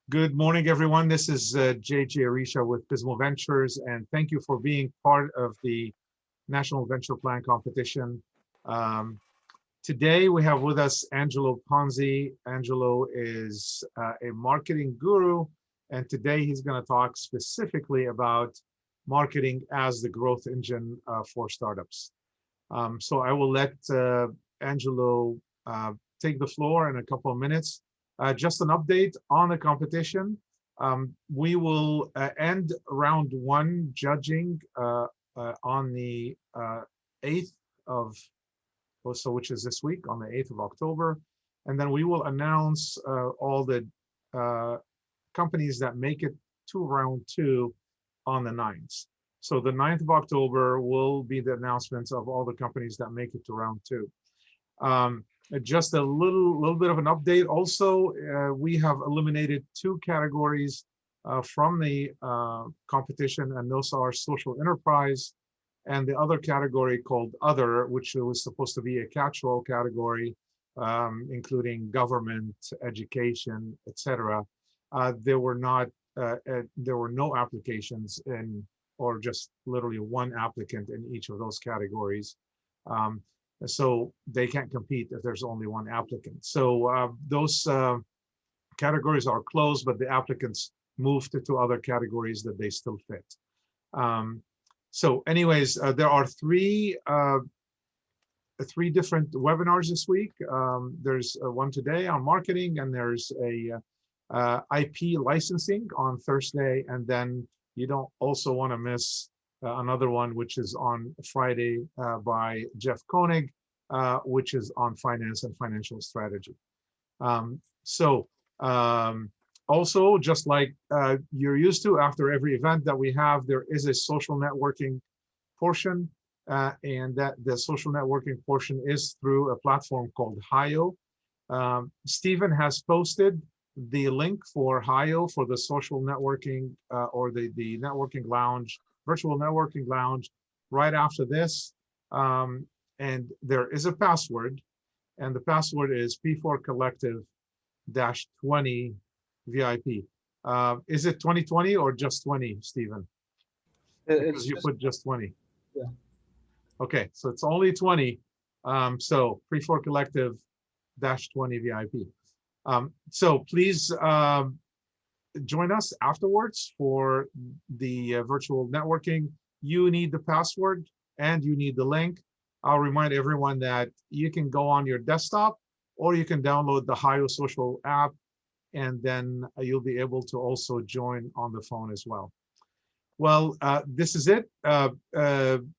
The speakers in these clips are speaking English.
Good morning, everyone. This is JJ Arisha with Pismo Ventures, and thank you for being part of the National Venture Plan Competition. Today, we have with us Angelo Ponzi. Angelo is a marketing guru, and today he's going to talk specifically about marketing as the growth engine for startups. So I will let Angelo take the floor in a couple of minutes. Just an update on the competition. We will end round one judging on the 8th of, so which is this week, on the 8th of October. And then we will announce all the companies that make it to round two on the 9th. So the 9th of October will be the announcements of all the companies that make it to round two. Just a little bit of an update. Also, we have eliminated two categories from the competition, and those are social enterprise and the other category called other, which was supposed to be a catch-all category, including government, education, etc. There were no applications in, or just literally one applicant in each of those categories. So they can't compete if there's only one applicant. So those categories are closed, but the applicants moved to other categories that they still fit. So anyways, there are three different webinars this week. There's one today on marketing, and there's a IP licensing on Thursday, and then you don't also want to miss another one, which is on Friday by Jeff Koenig, which is on finance and financial strategy. Also, just like you're used to, after every event that we have, there is a social networking portion, and that the social networking portion is through a platform called Hio. Stephen has posted the link for Hio for the social networking or the networking lounge, virtual networking lounge, right after this. And there is a password, and the password is P4Collective-20 VIP. Is it 2020 or just 20, Stephen? Because you put just 20. Yeah. Okay, so it's only 20. So P4Collective-20 VIP. So please join us afterwards for the virtual networking. You need the password and you need the link. I'll remind everyone that you can go on your desktop or you can download the Hio Social app, and then you'll be able to also join on the phone as well. Well, this is it.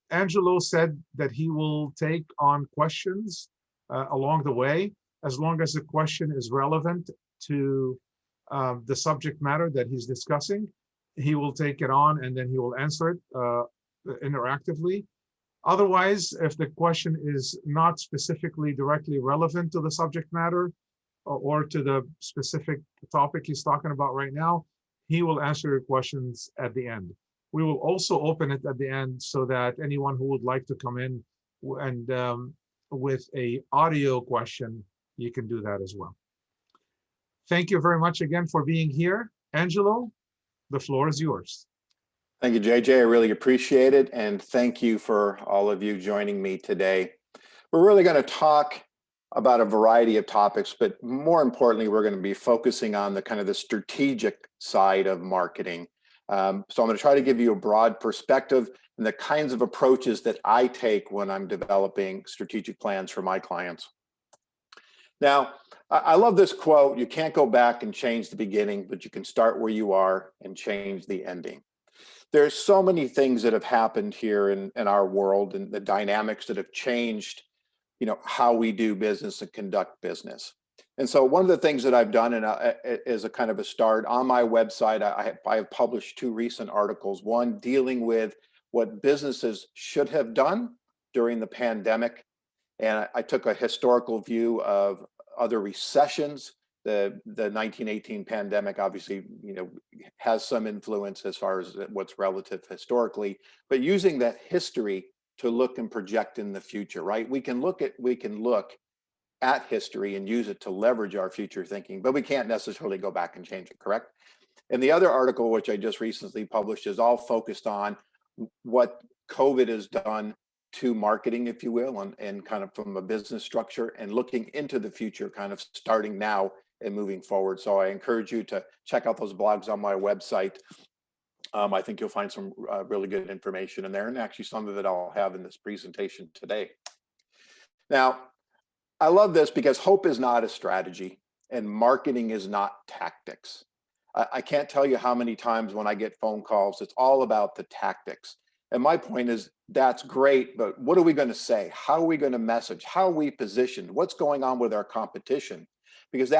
Angelo said that he will take on questions along the way, as long as the question is relevant to the subject matter that he's discussing. He will take it on and then he will answer it interactively. Otherwise, if the question is not specifically directly relevant to the subject matter or to the specific topic he's talking about right now, he will answer your questions at the end. We will also open it at the end so that anyone who would like to come in and with a audio question, you can do that as well. Thank you very much again for being here. Angelo, the floor is yours. Thank you, JJ. I really appreciate it. And thank you for all of you joining me today. We're really going to talk about a variety of topics, but more importantly, we're going to be focusing on the kind of the strategic side of marketing. So I'm going to try to give you a broad perspective and the kinds of approaches that I take when I'm developing strategic plans for my clients. Now, I love this quote: you can't go back and change the beginning, but you can start where you are and change the ending. There's so many things that have happened here in our world and the dynamics that have changed, how we do business and conduct business. And so one of the things that I've done, and as a kind of a start, on my website, I have published two recent articles, one dealing with what businesses should have done during the pandemic. And I took a historical view of other recessions. The 1918 pandemic obviously, has some influence as far as what's relative historically, but using that history to look and project in the future, right? We can look at history and use it to leverage our future thinking, but we can't necessarily go back and change it, correct? And the other article, which I just recently published, is all focused on what COVID has done to marketing, if you will, and kind of from a business structure and looking into the future, kind of starting now and moving forward. So I encourage you to check out those blogs on my website. I think you'll find some really good information in there, and actually some of it I'll have in this presentation today. Now, I love this because hope is not a strategy and marketing is not tactics. I can't tell you how many times when I get phone calls, it's all about the tactics. And my point is, that's great, but what are we going to say? How are we going to message? How are we positioned? What's going on with our competition? Because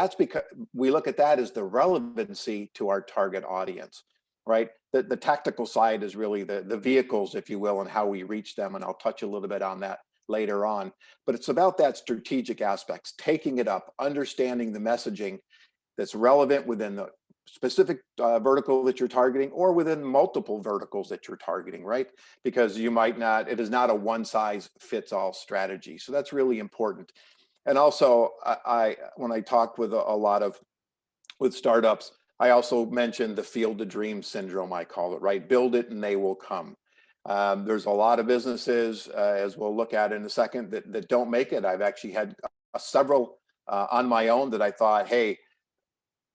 we look at that as the relevancy to our target audience, right? The tactical side is really the vehicles, if you will, and how we reach them. And I'll touch a little bit on that later on. But it's about that strategic aspects, taking it up, understanding the messaging that's relevant within the specific vertical that you're targeting or within multiple verticals that you're targeting, right? Because you might not, it is not a one size fits all strategy. So that's really important. And also when I talk with with startups, I also mentioned the field of dreams syndrome, I call it, right? Build it and they will come. There's a lot of businesses, as we'll look at in a second, that don't make it. I've actually had several on my own that I thought, hey,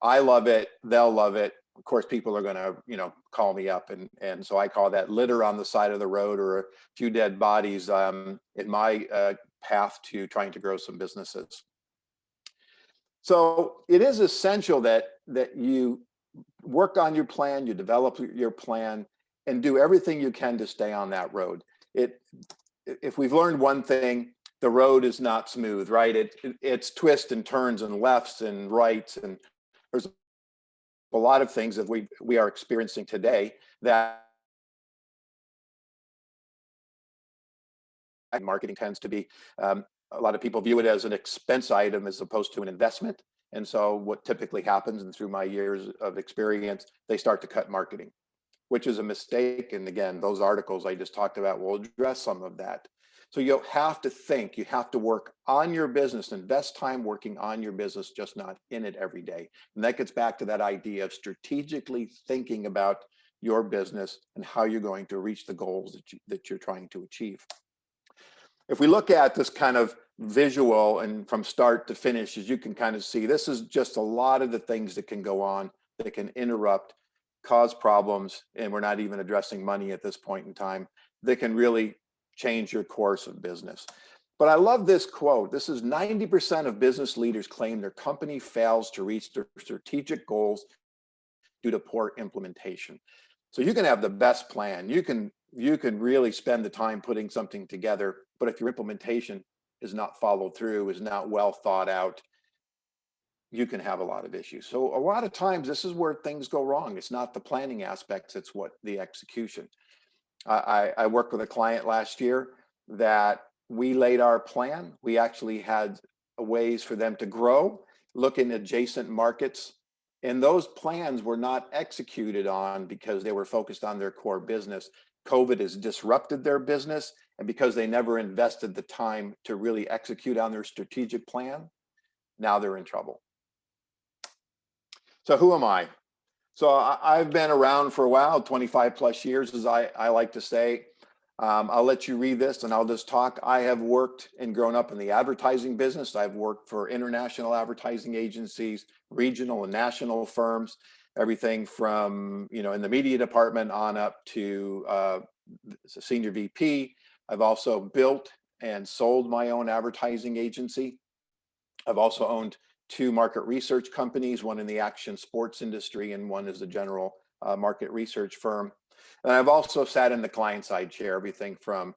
I love it, they'll love it. Of course, people are going to, call me up, and so I call that litter on the side of the road or a few dead bodies in my path to trying to grow some businesses. So it is essential that you work on your plan, you develop your plan, and do everything you can to stay on that road. If we've learned one thing, the road is not smooth, right? It's twists and turns and lefts and rights, and there's a lot of things that we are experiencing today that marketing tends to be, a lot of people view it as an expense item as opposed to an investment. And so what typically happens, and through my years of experience, they start to cut marketing, which is a mistake. And again, those articles I just talked about will address some of that. So you'll have to think, you have to work on your business, invest time working on your business, just not in it every day. And that gets back to that idea of strategically thinking about your business and how you're going to reach the goals that you're trying to achieve. If we look at this kind of visual and from start to finish, as you can kind of see, this is just a lot of the things that can go on that can interrupt, cause problems, and we're not even addressing money at this point in time, that can really change your course of business. But I love this quote. This is 90% of business leaders claim their company fails to reach their strategic goals due to poor implementation. So you can have the best plan. You can really spend the time putting something together, but if your implementation is not followed through, is not well thought out, you can have a lot of issues. So a lot of times this is where things go wrong. It's not the planning aspects, it's what the execution. I worked with a client last year that we laid our plan. We actually had ways for them to grow, look in adjacent markets, and those plans were not executed on because they were focused on their core business. COVID has disrupted their business, and because they never invested the time to really execute on their strategic plan, now they're in trouble. So who am I? So I've been around for a while, 25 plus years, as I like to say. I'll let you read this and I'll just talk. I have worked and grown up in the advertising business. I've worked for international advertising agencies, regional and national firms, everything from, in the media department on up to senior VP. I've also built and sold my own advertising agency. I've also owned 2 market research companies, one in the action sports industry and one is a general market research firm. And I've also sat in the client side chair, everything from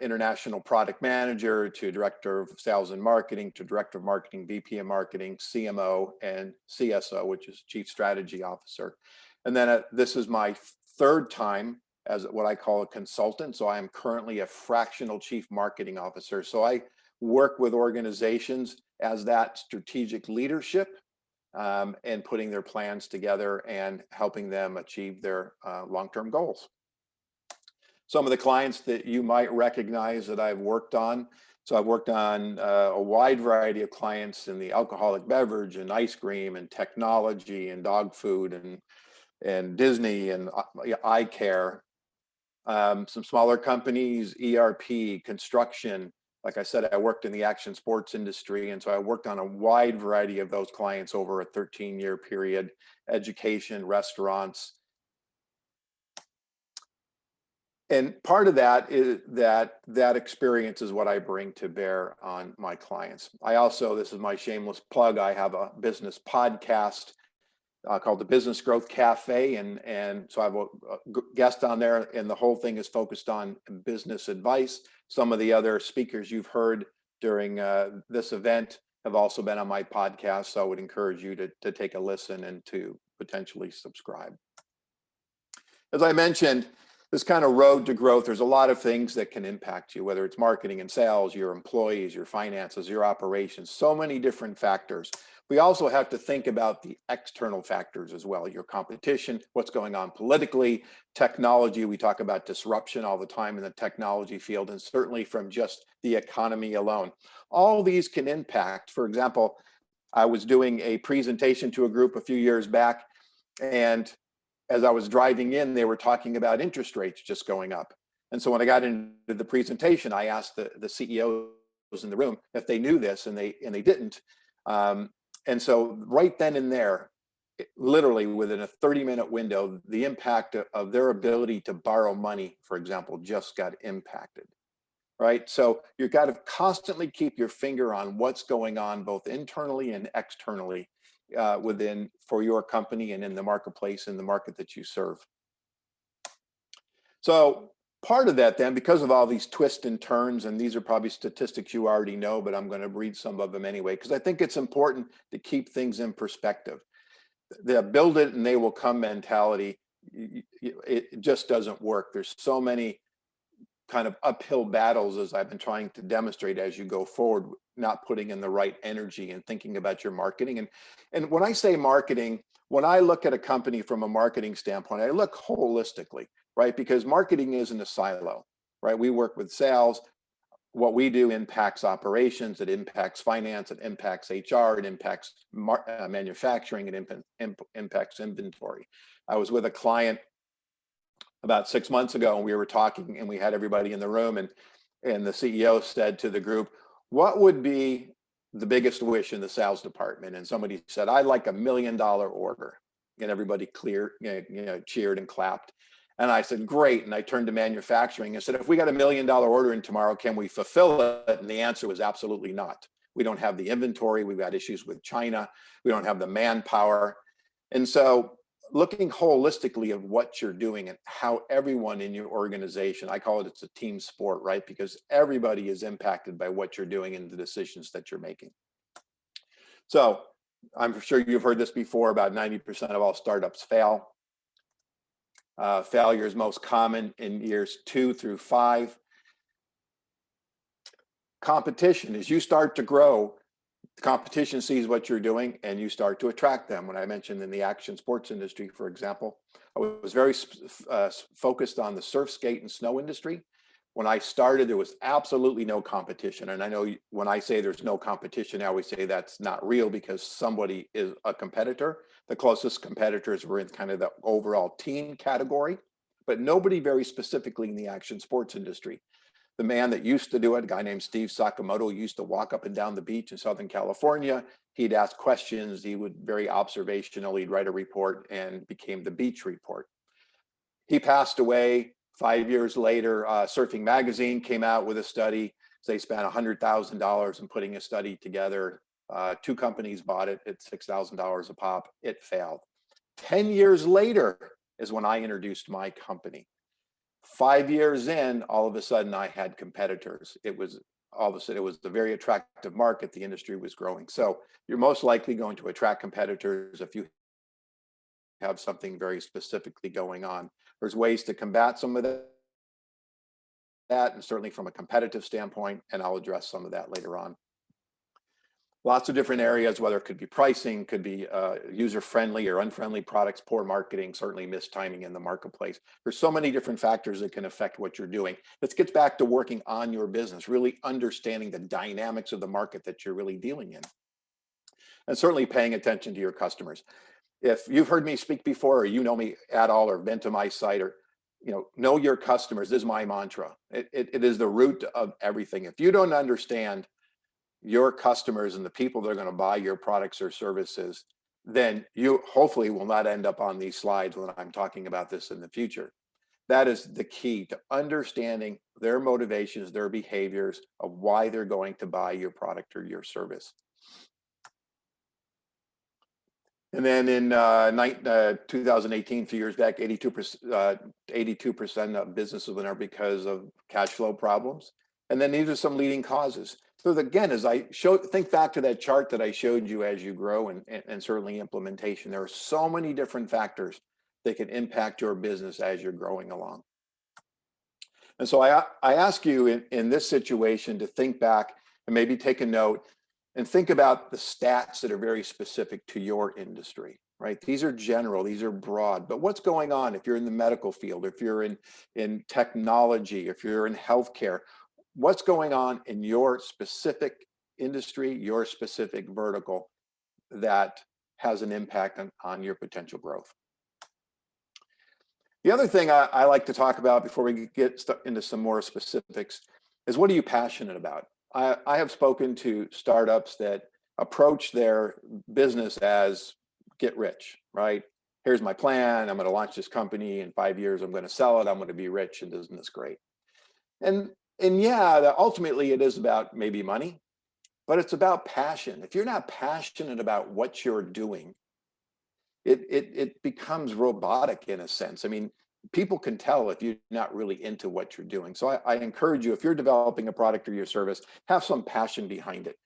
international product manager to director of sales and marketing to director of marketing, VP of marketing, CMO, and CSO, which is chief strategy officer. And then this is my 3rd time as what I call a consultant. So I am currently a fractional chief marketing officer. So I work with organizations as that strategic leadership and putting their plans together and helping them achieve their long-term goals. Some of the clients that you might recognize that I've worked on. So I've worked on a wide variety of clients in the alcoholic beverage and ice cream and technology and dog food and Disney and eye care. Some smaller companies, ERP, construction. Like I said, I worked in the action sports industry. And so I worked on a wide variety of those clients over a 13-year period, education, restaurants. And part of that is that experience is what I bring to bear on my clients. I also, this is my shameless plug, I have a business podcast called the Business Growth Cafe. And so I have a guest on there, and the whole thing is focused on business advice. Some of the other speakers you've heard during this event have also been on my podcast. So I would encourage you to take a listen and to potentially subscribe. As I mentioned, this kind of road to growth, there's a lot of things that can impact you, whether it's marketing and sales, your employees, your finances, your operations, so many different factors. We also have to think about the external factors as well, your competition, what's going on politically, technology. We talk about disruption all the time in the technology field, and certainly from just the economy alone. All these can impact. For example, I was doing a presentation to a group a few years back, and as I was driving in, they were talking about interest rates just going up. And so when I got into the presentation, I asked the CEOs in the room if they knew this, and they didn't. And so right then and there, literally within a 30-minute window, the impact of their ability to borrow money, for example, just got impacted, right? So you've got to constantly keep your finger on what's going on both internally and externally for your company and in the marketplace, in the market that you serve. So part of that then, because of all these twists and turns, and these are probably statistics you already know, but I'm going to read some of them anyway, because I think it's important to keep things in perspective. The build it and they will come mentality, it just doesn't work. There's so many kind of uphill battles, as I've been trying to demonstrate, as you go forward, not putting in the right energy and thinking about your marketing. And when I say marketing, when I look at a company from a marketing standpoint, I look holistically, right? Because marketing isn't a silo, right? We work with sales. What we do impacts operations, it impacts finance, it impacts HR, it impacts manufacturing, it impacts inventory. I was with a client about 6 months ago, and we were talking, and we had everybody in the room, and the CEO said to the group, what would be the biggest wish in the sales department? And somebody said, I'd like $1 million order. And everybody cheered and clapped. And I said, great. And I turned to manufacturing and said, if we got $1 million order in tomorrow, can we fulfill it? And the answer was absolutely not. We don't have the inventory. We've got issues with China. We don't have the manpower. And so looking holistically of what you're doing and how everyone in your organization, I call it, it's a team sport, right? Because everybody is impacted by what you're doing and the decisions that you're making. So I'm sure you've heard this before, about 90% of all startups fail. Failure is most common in years 2 through 5. Competition, as you start to grow, the competition sees what you're doing and you start to attract them. When I mentioned in the action sports industry, for example, I was very focused on the surf, skate, and snow industry. When I started, there was absolutely no competition. And I know when I say there's no competition, I always say that's not real because somebody is a competitor. The closest competitors were in kind of the overall team category, but nobody very specifically in the action sports industry. The man that used to do it, a guy named Steve Sakamoto, used to walk up and down the beach in Southern California. He'd ask questions. He would very observational. He'd write a report and became the Beach Report. He passed away. 5 years later, Surfing Magazine came out with a study. They spent $100,000 in putting a study together. 2 companies bought it at $6,000 a pop. It failed. 10 years later is when I introduced my company. 5 years in, all of a sudden I had competitors. It was a very attractive market. The industry was growing. So you're most likely going to attract competitors if you have something very specifically going on. There's ways to combat some of that, and certainly from a competitive standpoint, and I'll address some of that later on. Lots of different areas, whether it could be pricing, could be user-friendly or unfriendly products, poor marketing, certainly mistiming in the marketplace. There's so many different factors that can affect what you're doing. Let's get back to working on your business, really understanding the dynamics of the market that you're really dealing in. And certainly paying attention to your customers. If you've heard me speak before, or you know me at all, or been to my site, or know your customers, this is my mantra. It is the root of everything. If you don't understand your customers and the people that are going to buy your products or services, then you hopefully will not end up on these slides when I'm talking about this in the future. That is the key to understanding their motivations, their behaviors of why they're going to buy your product or your service. And then in 2018, a few years back, 82% of businesses went out because of cash flow problems. And then these are some leading causes. So again, as I think back to that chart that I showed you as you grow and certainly implementation, there are so many different factors that can impact your business as you're growing along. And so I ask you in this situation to think back and maybe take a note and think about the stats that are very specific to your industry, right? These are general, these are broad, but what's going on if you're in the medical field, if you're in technology, if you're in healthcare, what's going on in your specific industry, your specific vertical that has an impact on your potential growth? The other thing I like to talk about before we get into some more specifics is, what are you passionate about? I have spoken to startups that approach their business as get rich, right? Here's my plan. I'm going to launch this company in 5 years. I'm going to sell it. I'm going to be rich, and isn't this great? And yeah, ultimately it is about maybe money, but it's about passion. If you're not passionate about what you're doing, it becomes robotic in a sense. I mean, people can tell if you're not really into what you're doing. So I encourage you, if you're developing a product or your service, have some passion behind it.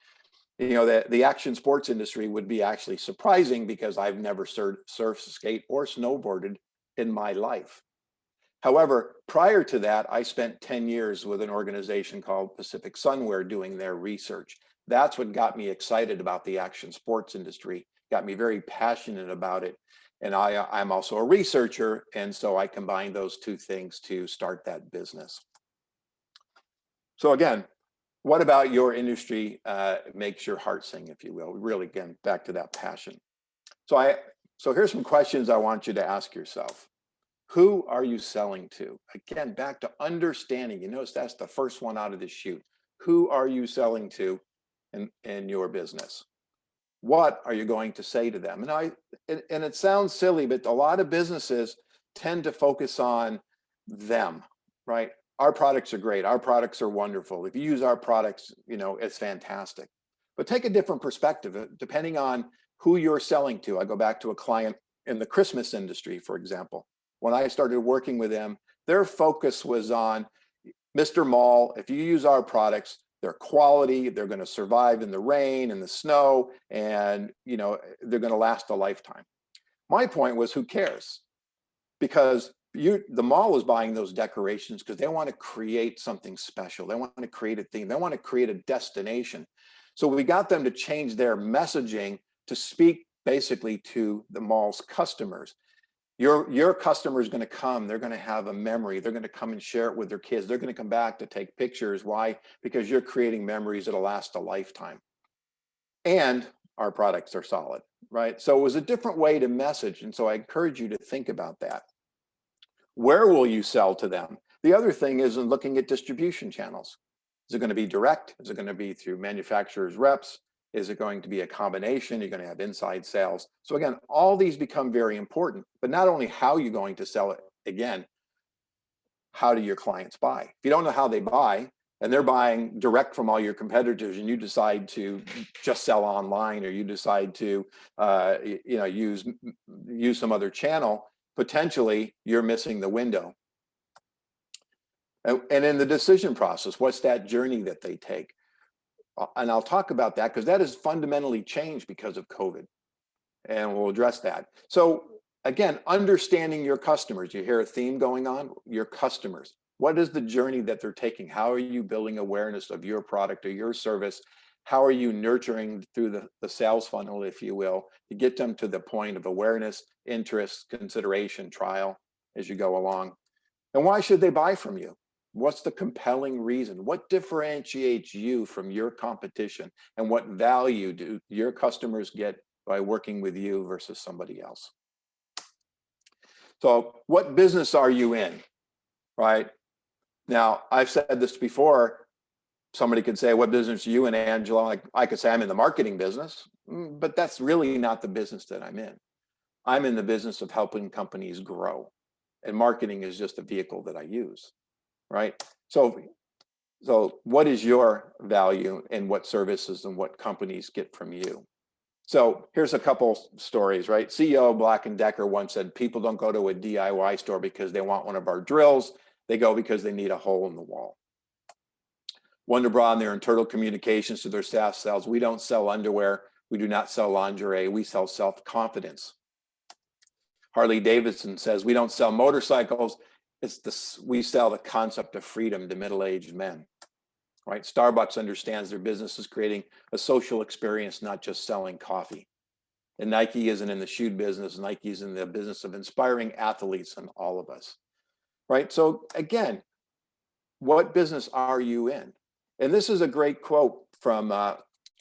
The action sports industry would be actually surprising because I've never surfed, skate, or snowboarded in my life. However, prior to that, I spent 10 years with an organization called Pacific Sunwear doing their research. That's what got me excited about the action sports industry, got me very passionate about it. And I'm also a researcher, and so I combined those two things to start that business. So again, what about your industry makes your heart sing, if you will? Really, again, back to that passion. So here's some questions I want you to ask yourself. Who are you selling to? Again, back to understanding. You notice that's the first one out of the chute. Who are you selling to in your business? What are you going to say to them? And it sounds silly, but a lot of businesses tend to focus on them, right? Our products are great. Our products are wonderful. If you use our products, it's fantastic. But take a different perspective, depending on who you're selling to. I go back to a client in the Christmas industry, for example. When I started working with them, their focus was on Mr. Mall. If you use our products, they're quality, they're going to survive in the rain and the snow, and they're going to last a lifetime. My point was, who cares? Because the mall is buying those decorations because they want to create something special. They want to create a theme. They want to create a destination. So we got them to change their messaging to speak basically to the mall's customers. Your customer is going to come. They're going to have a memory. They're going to come and share it with their kids. They're going to come back to take pictures. Why? Because you're creating memories that'll last a lifetime. And our products are solid, right? So it was a different way to message. And so I encourage you to think about that. Where will you sell to them? The other thing is in looking at distribution channels. Is it going to be direct? Is it going to be through manufacturers' reps? Is it going to be a combination? You're going to have inside sales. So again, all these become very important, but not only how you're going to sell it, again, how do your clients buy? If you don't know how they buy, and they're buying direct from all your competitors, and you decide to just sell online, or you decide to use some other channel, potentially you're missing the window. And in the decision process, what's that journey that they take? And I'll talk about that because that has fundamentally changed because of COVID, and we'll address that. So again, understanding your customers. You hear a theme going on? Your customers. What is the journey that they're taking? How are you building awareness of your product or your service How are you nurturing through the sales funnel, if you will, to get them to the point of awareness, interest, consideration, trial as you go along? And why should they buy from you? What's the compelling reason? What differentiates you from your competition? And what value do your customers get by working with you versus somebody else? So what business are you in, right? Now, I've said this before. Somebody could say, what business are you in, Angelo? I could say I'm in the marketing business, but that's really not the business that I'm in. I'm in the business of helping companies grow, and marketing is just a vehicle that I use, right? So what is your value and what services and what companies get from you? So here's a couple stories, right? CEO of Black & Decker once said, people don't go to a DIY store because they want one of our drills. They go because they need a hole in the wall. Wonder Bra and their internal communications to their staff sells, we don't sell underwear. We do not sell lingerie. We sell self-confidence. Harley Davidson says, we don't sell motorcycles. We sell the concept of freedom to middle-aged men. Right? Starbucks understands their business is creating a social experience, not just selling coffee. And Nike isn't in the shoe business. Nike's in the business of inspiring athletes and all of us. Right? So again, what business are you in? And this is a great quote from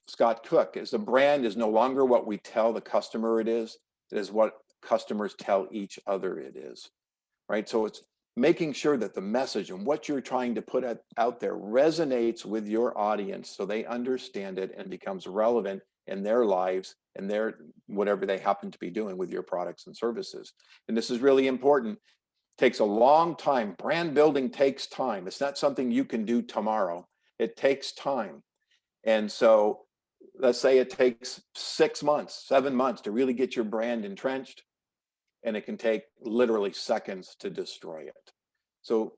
Scott Cook, is the brand is no longer what we tell the customer it is what customers tell each other it is. Right? So it's making sure that the message and what you're trying to put out there resonates with your audience so they understand it and becomes relevant in their lives and their whatever they happen to be doing with your products and services. And this is really important. It takes a long time. Brand building takes time. It's not something you can do tomorrow. It takes time. And so let's say it takes 6 months, 7 months to really get your brand entrenched. And it can take literally seconds to destroy it. So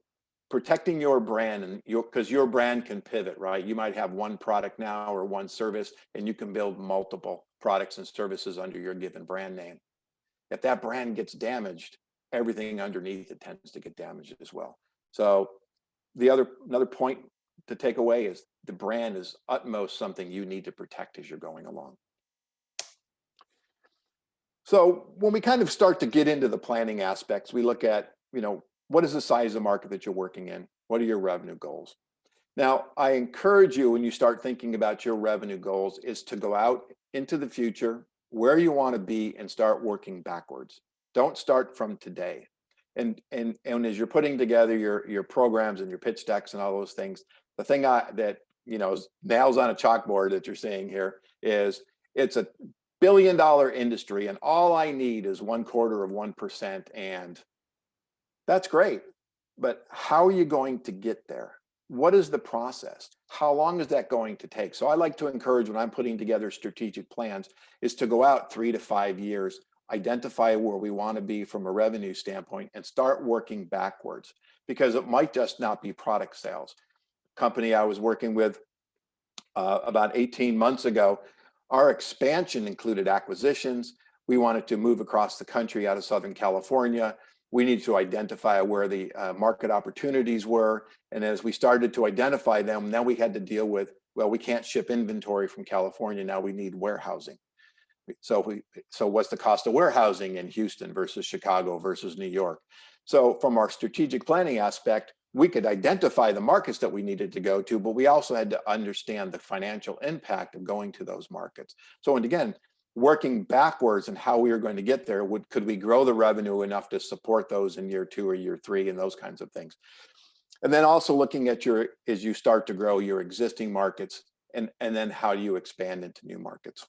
protecting your brand, and because your brand can pivot, right? You might have one product now or one service, and you can build multiple products and services under your given brand name. If that brand gets damaged, everything underneath it tends to get damaged as well. So another point to take away is the brand is utmost something you need to protect as you're going along. So when we kind of start to get into the planning aspects, we look at, what is the size of the market that you're working in? What are your revenue goals? Now, I encourage you when you start thinking about your revenue goals is to go out into the future, where you want to be, and start working backwards. Don't start from today. And as you're putting together your programs and your pitch decks and all those things, the thing that is nails on a chalkboard that you're seeing here is it's a billion-dollar industry, and all I need is 0.25%, and that's great. But how are you going to get there? What is the process? How long is that going to take? So I like to encourage, when I'm putting together strategic plans, is to go out 3 to 5 years, identify where we want to be from a revenue standpoint, and start working backwards, because it might just not be product sales. Company I was working with about 18 months ago, our expansion included acquisitions. We wanted to move across the country out of Southern California. We needed to identify where the market opportunities were. And as we started to identify them, now we had to deal with, well, we can't ship inventory from California. Now we need warehousing. So what's the cost of warehousing in Houston versus Chicago versus New York? So from our strategic planning aspect, we could identify the markets that we needed to go to, but we also had to understand the financial impact of going to those markets. So, and again, working backwards and how we are going to get there, could we grow the revenue enough to support those in year 2 or year 3 and those kinds of things. And then also looking at as you start to grow your existing markets, and then how do you expand into new markets.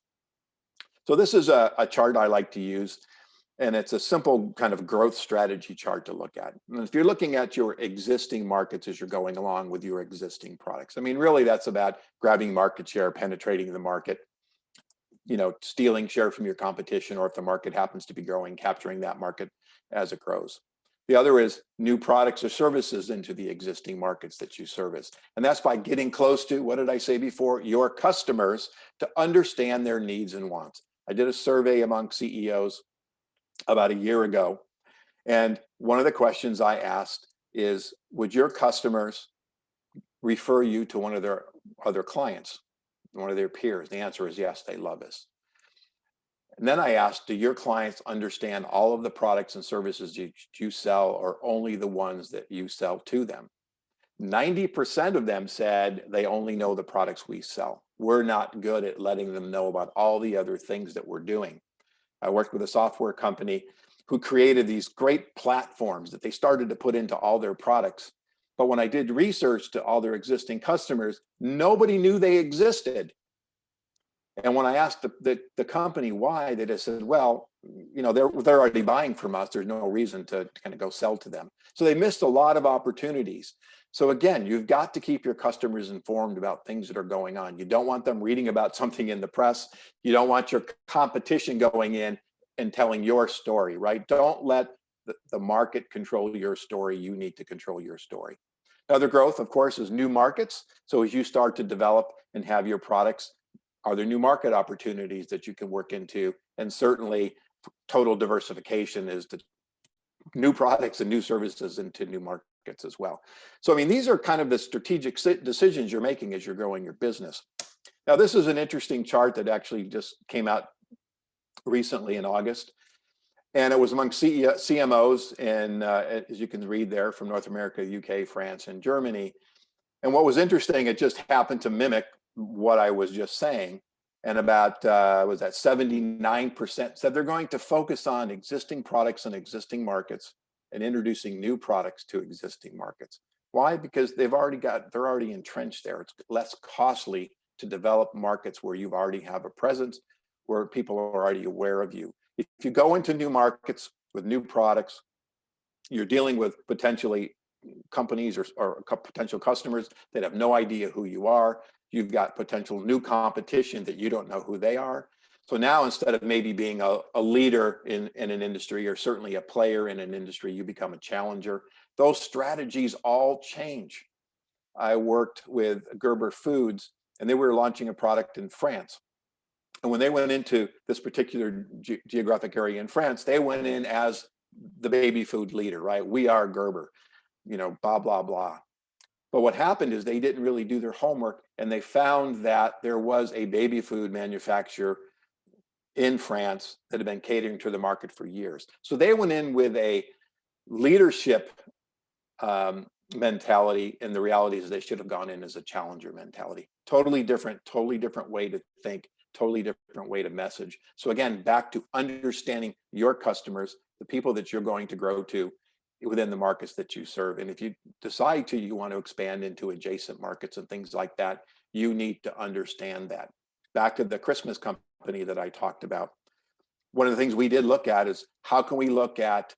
So this is a chart I like to use. And it's a simple kind of growth strategy chart to look at. And if you're looking at your existing markets as you're going along with your existing products, I mean, really that's about grabbing market share, penetrating the market, stealing share from your competition, or if the market happens to be growing, capturing that market as it grows. The other is new products or services into the existing markets that you service. And that's by getting close to, what did I say before, your customers, to understand their needs and wants. I did a survey among CEOs about a year ago. And one of the questions I asked is, would your customers refer you to one of their other clients? one of their peers? The answer is yes, they love us. And then I asked, do your clients understand all of the products and services you sell, or only the ones that you sell to them? 90% of them said they only know the products we sell. We're not good at letting them know about all the other things that we're doing. I worked with a software company who created these great platforms that they started to put into all their products. But when I did research to all their existing customers, nobody knew they existed. And when I asked the company why, they just said, well, you know, they're already buying from us. There's no reason to kind of go sell to them. So they missed a lot of opportunities. So again, you've got to keep your customers informed about things that are going on. You don't want them reading about something in the press. You don't want your competition going in and telling your story, right? Don't let the market control your story. You need to control your story. Other growth, of course, is new markets. So as you start to develop and have your products, are there new market opportunities that you can work into? And certainly total diversification is the new products and new services into new markets as well. So, I mean, these are kind of the strategic decisions you're making as you're growing your business. Now, this is an interesting chart that actually just came out recently in August. And it was among CMOs, and as you can read there, from North America, UK, France, and Germany. And what was interesting, it just happened to mimic what I was just saying. And about, was that 79% said they're going to focus on existing products and existing markets and introducing new products to existing markets. Why? Because they're already entrenched there. It's less costly to develop markets where you already have a presence, where people are already aware of you. If you go into new markets with new products, you're dealing with potentially companies or potential customers that have no idea who you are. You've got potential new competition that you don't know who they are. So now, instead of maybe being a leader in an industry, or certainly a player in an industry, you become a challenger. Those strategies all change. I worked with Gerber Foods, and they were launching a product in France. And when they went into this particular geographic area in France, they went in as the baby food leader, right? We are Gerber, you know, blah, blah, blah. But what happened is they didn't really do their homework, and they found that there was a baby food manufacturer in France that had been catering to the market for years. So they went in with a leadership mentality, and the reality is they should have gone in as a challenger mentality. Totally different way to think, totally different way to message. So again, back to understanding your customers, the people that you're going to grow to within the markets that you serve. And if you decide you want to expand into adjacent markets and things like that, you need to understand that. Back to the Christmas company that I talked about. One of the things we did look at is, how can we look at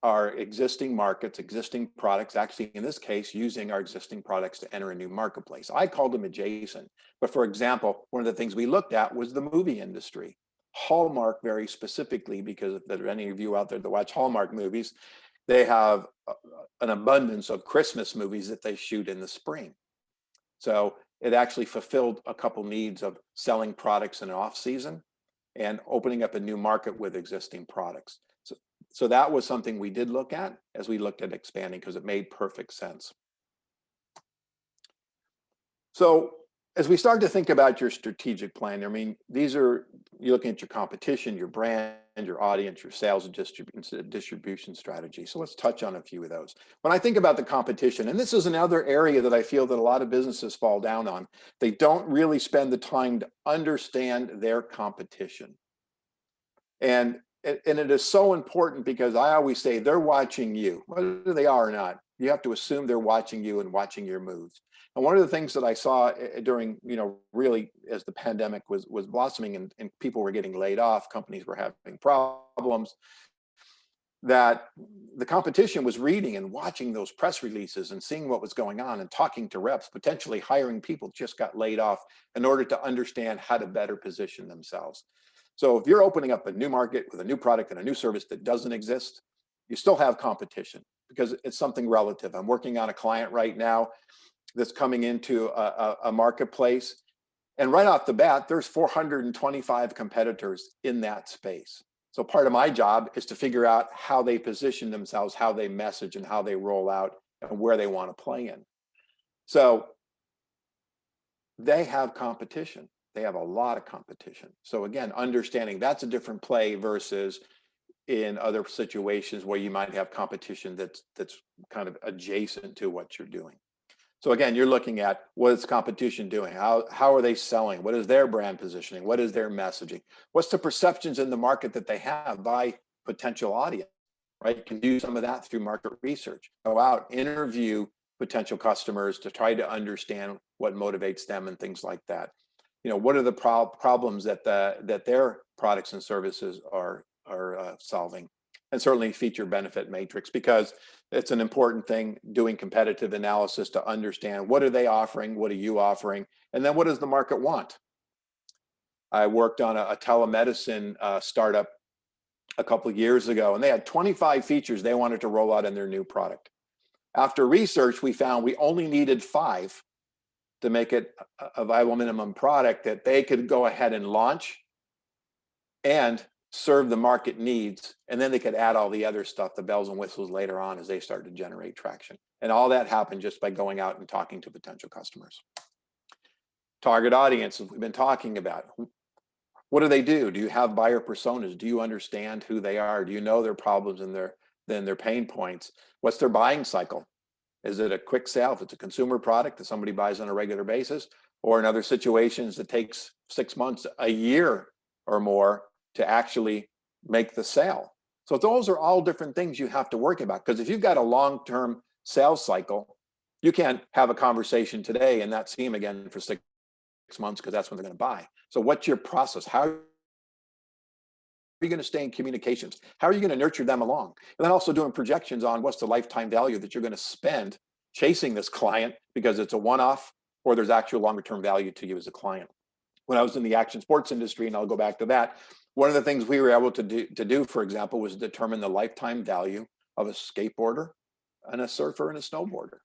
our existing markets, existing products, actually in this case, using our existing products to enter a new marketplace. I called them adjacent. But for example, one of the things we looked at was the movie industry. Hallmark, very specifically, because if there are any of you out there that watch Hallmark movies, they have an abundance of Christmas movies that they shoot in the spring. So it actually fulfilled a couple needs of selling products in off season and opening up a new market with existing products. So that was something we did look at as we looked at expanding, because it made perfect sense. So as we start to think about your strategic plan, I mean, you're looking at your competition, your brand, your audience, your sales and distribution strategy. So let's touch on a few of those. When I think about the competition, and this is another area that I feel that a lot of businesses fall down on, they don't really spend the time to understand their competition. And it is so important, because I always say they're watching you, whether they are or not. You have to assume they're watching you and watching your moves. And one of the things that I saw during, really as the pandemic was blossoming and people were getting laid off, companies were having problems, that the competition was reading and watching those press releases and seeing what was going on and talking to reps, potentially hiring people just got laid off, in order to understand how to better position themselves. So if you're opening up a new market with a new product and a new service that doesn't exist, you still have competition, because it's something relative. I'm working on a client right now that's coming into a marketplace, and right off the bat, there's 425 competitors in that space. So part of my job is to figure out how they position themselves, how they message, and how they roll out, and where they want to play in. So they have competition. They have a lot of competition. So again, understanding that's a different play versus in other situations where you might have competition that's kind of adjacent to what you're doing. So again, you're looking at what is competition doing? How are they selling? What is their brand positioning? What is their messaging? What's the perceptions in the market that they have by potential audience, right? You can do some of that through market research. Go out, interview potential customers to try to understand what motivates them and things like that. You know, what are the problems that their products and services are solving? And certainly feature benefit matrix, because it's an important thing doing competitive analysis to understand what are they offering, what are you offering, and then what does the market want? I worked on a telemedicine startup a couple of years ago, and they had 25 features they wanted to roll out in their new product. After research, we found we only needed 5 to make it a viable minimum product that they could go ahead and launch and serve the market needs, and then they could add all the other stuff, the bells and whistles later on as they start to generate traction. And all that happened just by going out and talking to potential customers. Target audiences we've been talking about. What do they do? Do you have buyer personas? Do you understand who they are? Do you know their problems and their pain points? What's their buying cycle? Is it a quick sale if it's a consumer product that somebody buys on a regular basis? Or in other situations, it takes 6 months, a year or more to actually make the sale. So those are all different things you have to worry about, because if you've got a long-term sales cycle, you can't have a conversation today and not see them again for 6 months, because that's when they're going to buy. So what's your process? How are you going to stay in communications? How are you going to nurture them along? And then also doing projections on what's the lifetime value that you're going to spend chasing this client, because it's a one-off, or there's actual longer-term value to you as a client. When I was in the action sports industry, and I'll go back to that, one of the things we were able to do, for example, was determine the lifetime value of a skateboarder and a surfer and a snowboarder.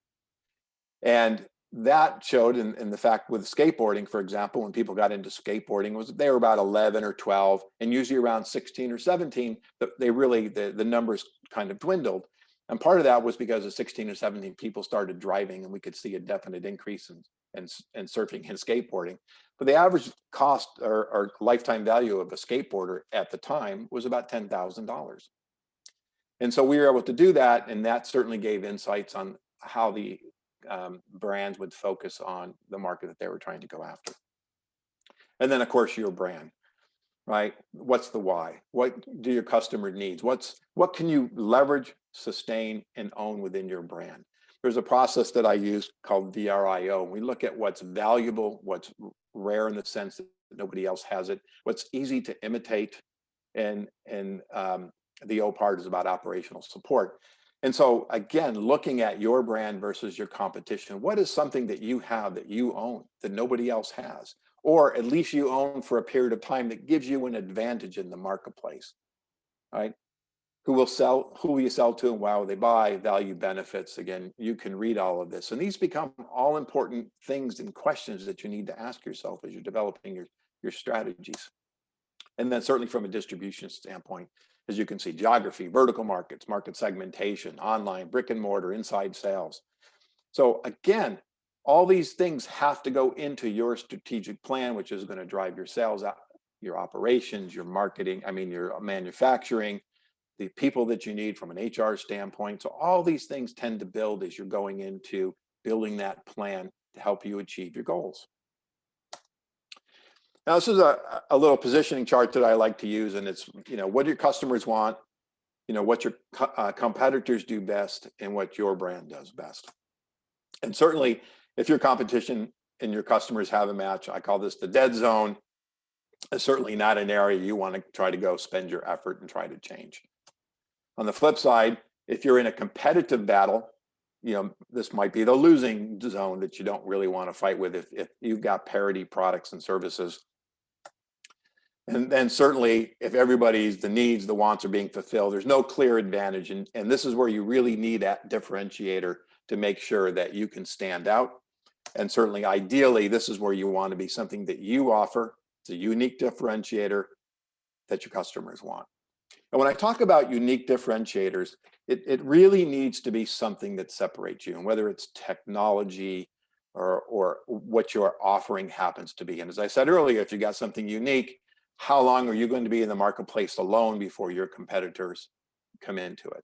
And that showed in the fact with skateboarding, for example, when people got into skateboarding, was they were about 11 or 12, and usually around 16 or 17, the numbers kind of dwindled. And part of that was because of 16 or 17 people started driving, and we could see a definite increase in surfing and skateboarding. But the average cost or lifetime value of a skateboarder at the time was about $10,000. And so we were able to do that, and that certainly gave insights on how the brands would focus on the market that they were trying to go after. And then, of course, your brand, right? What's the why? What do your customer needs? What can you leverage, sustain, and own within your brand? There's a process that I use called VRIO. We look at what's valuable, what's rare in the sense that nobody else has it, what's easy to imitate, and the O part is about operational support. And so again, looking at your brand versus your competition, what is something that you have that you own that nobody else has, or at least you own for a period of time that gives you an advantage in the marketplace, right? Who will you sell to, and why will they buy? Value, benefits. Again, you can read all of this, and these become all important things and questions that you need to ask yourself as you're developing your strategies. And then certainly from a distribution standpoint, as you can see, geography, vertical markets, market segmentation, online, brick and mortar, inside sales. So again, all these things have to go into your strategic plan, which is going to drive your sales, your operations, your marketing, your manufacturing, the people that you need from an HR standpoint. So all these things tend to build as you're going into building that plan to help you achieve your goals. Now, this is a little positioning chart that I like to use, and it's, what do your customers want, what your competitors do best, and what your brand does best. And certainly, if your competition and your customers have a match, I call this the dead zone. It's certainly not an area you want to try to go spend your effort and try to change. On the flip side, if you're in a competitive battle, this might be the losing zone that you don't really want to fight with if you've got parity products and services. And then certainly if the needs, the wants are being fulfilled, there's no clear advantage. And this is where you really need that differentiator to make sure that you can stand out. And certainly ideally, this is where you want to be something that you offer. It's a unique differentiator that your customers want. And when I talk about unique differentiators, it really needs to be something that separates you. And whether it's technology, or what your offering happens to be. And as I said earlier, if you got something unique, how long are you going to be in the marketplace alone before your competitors come into it?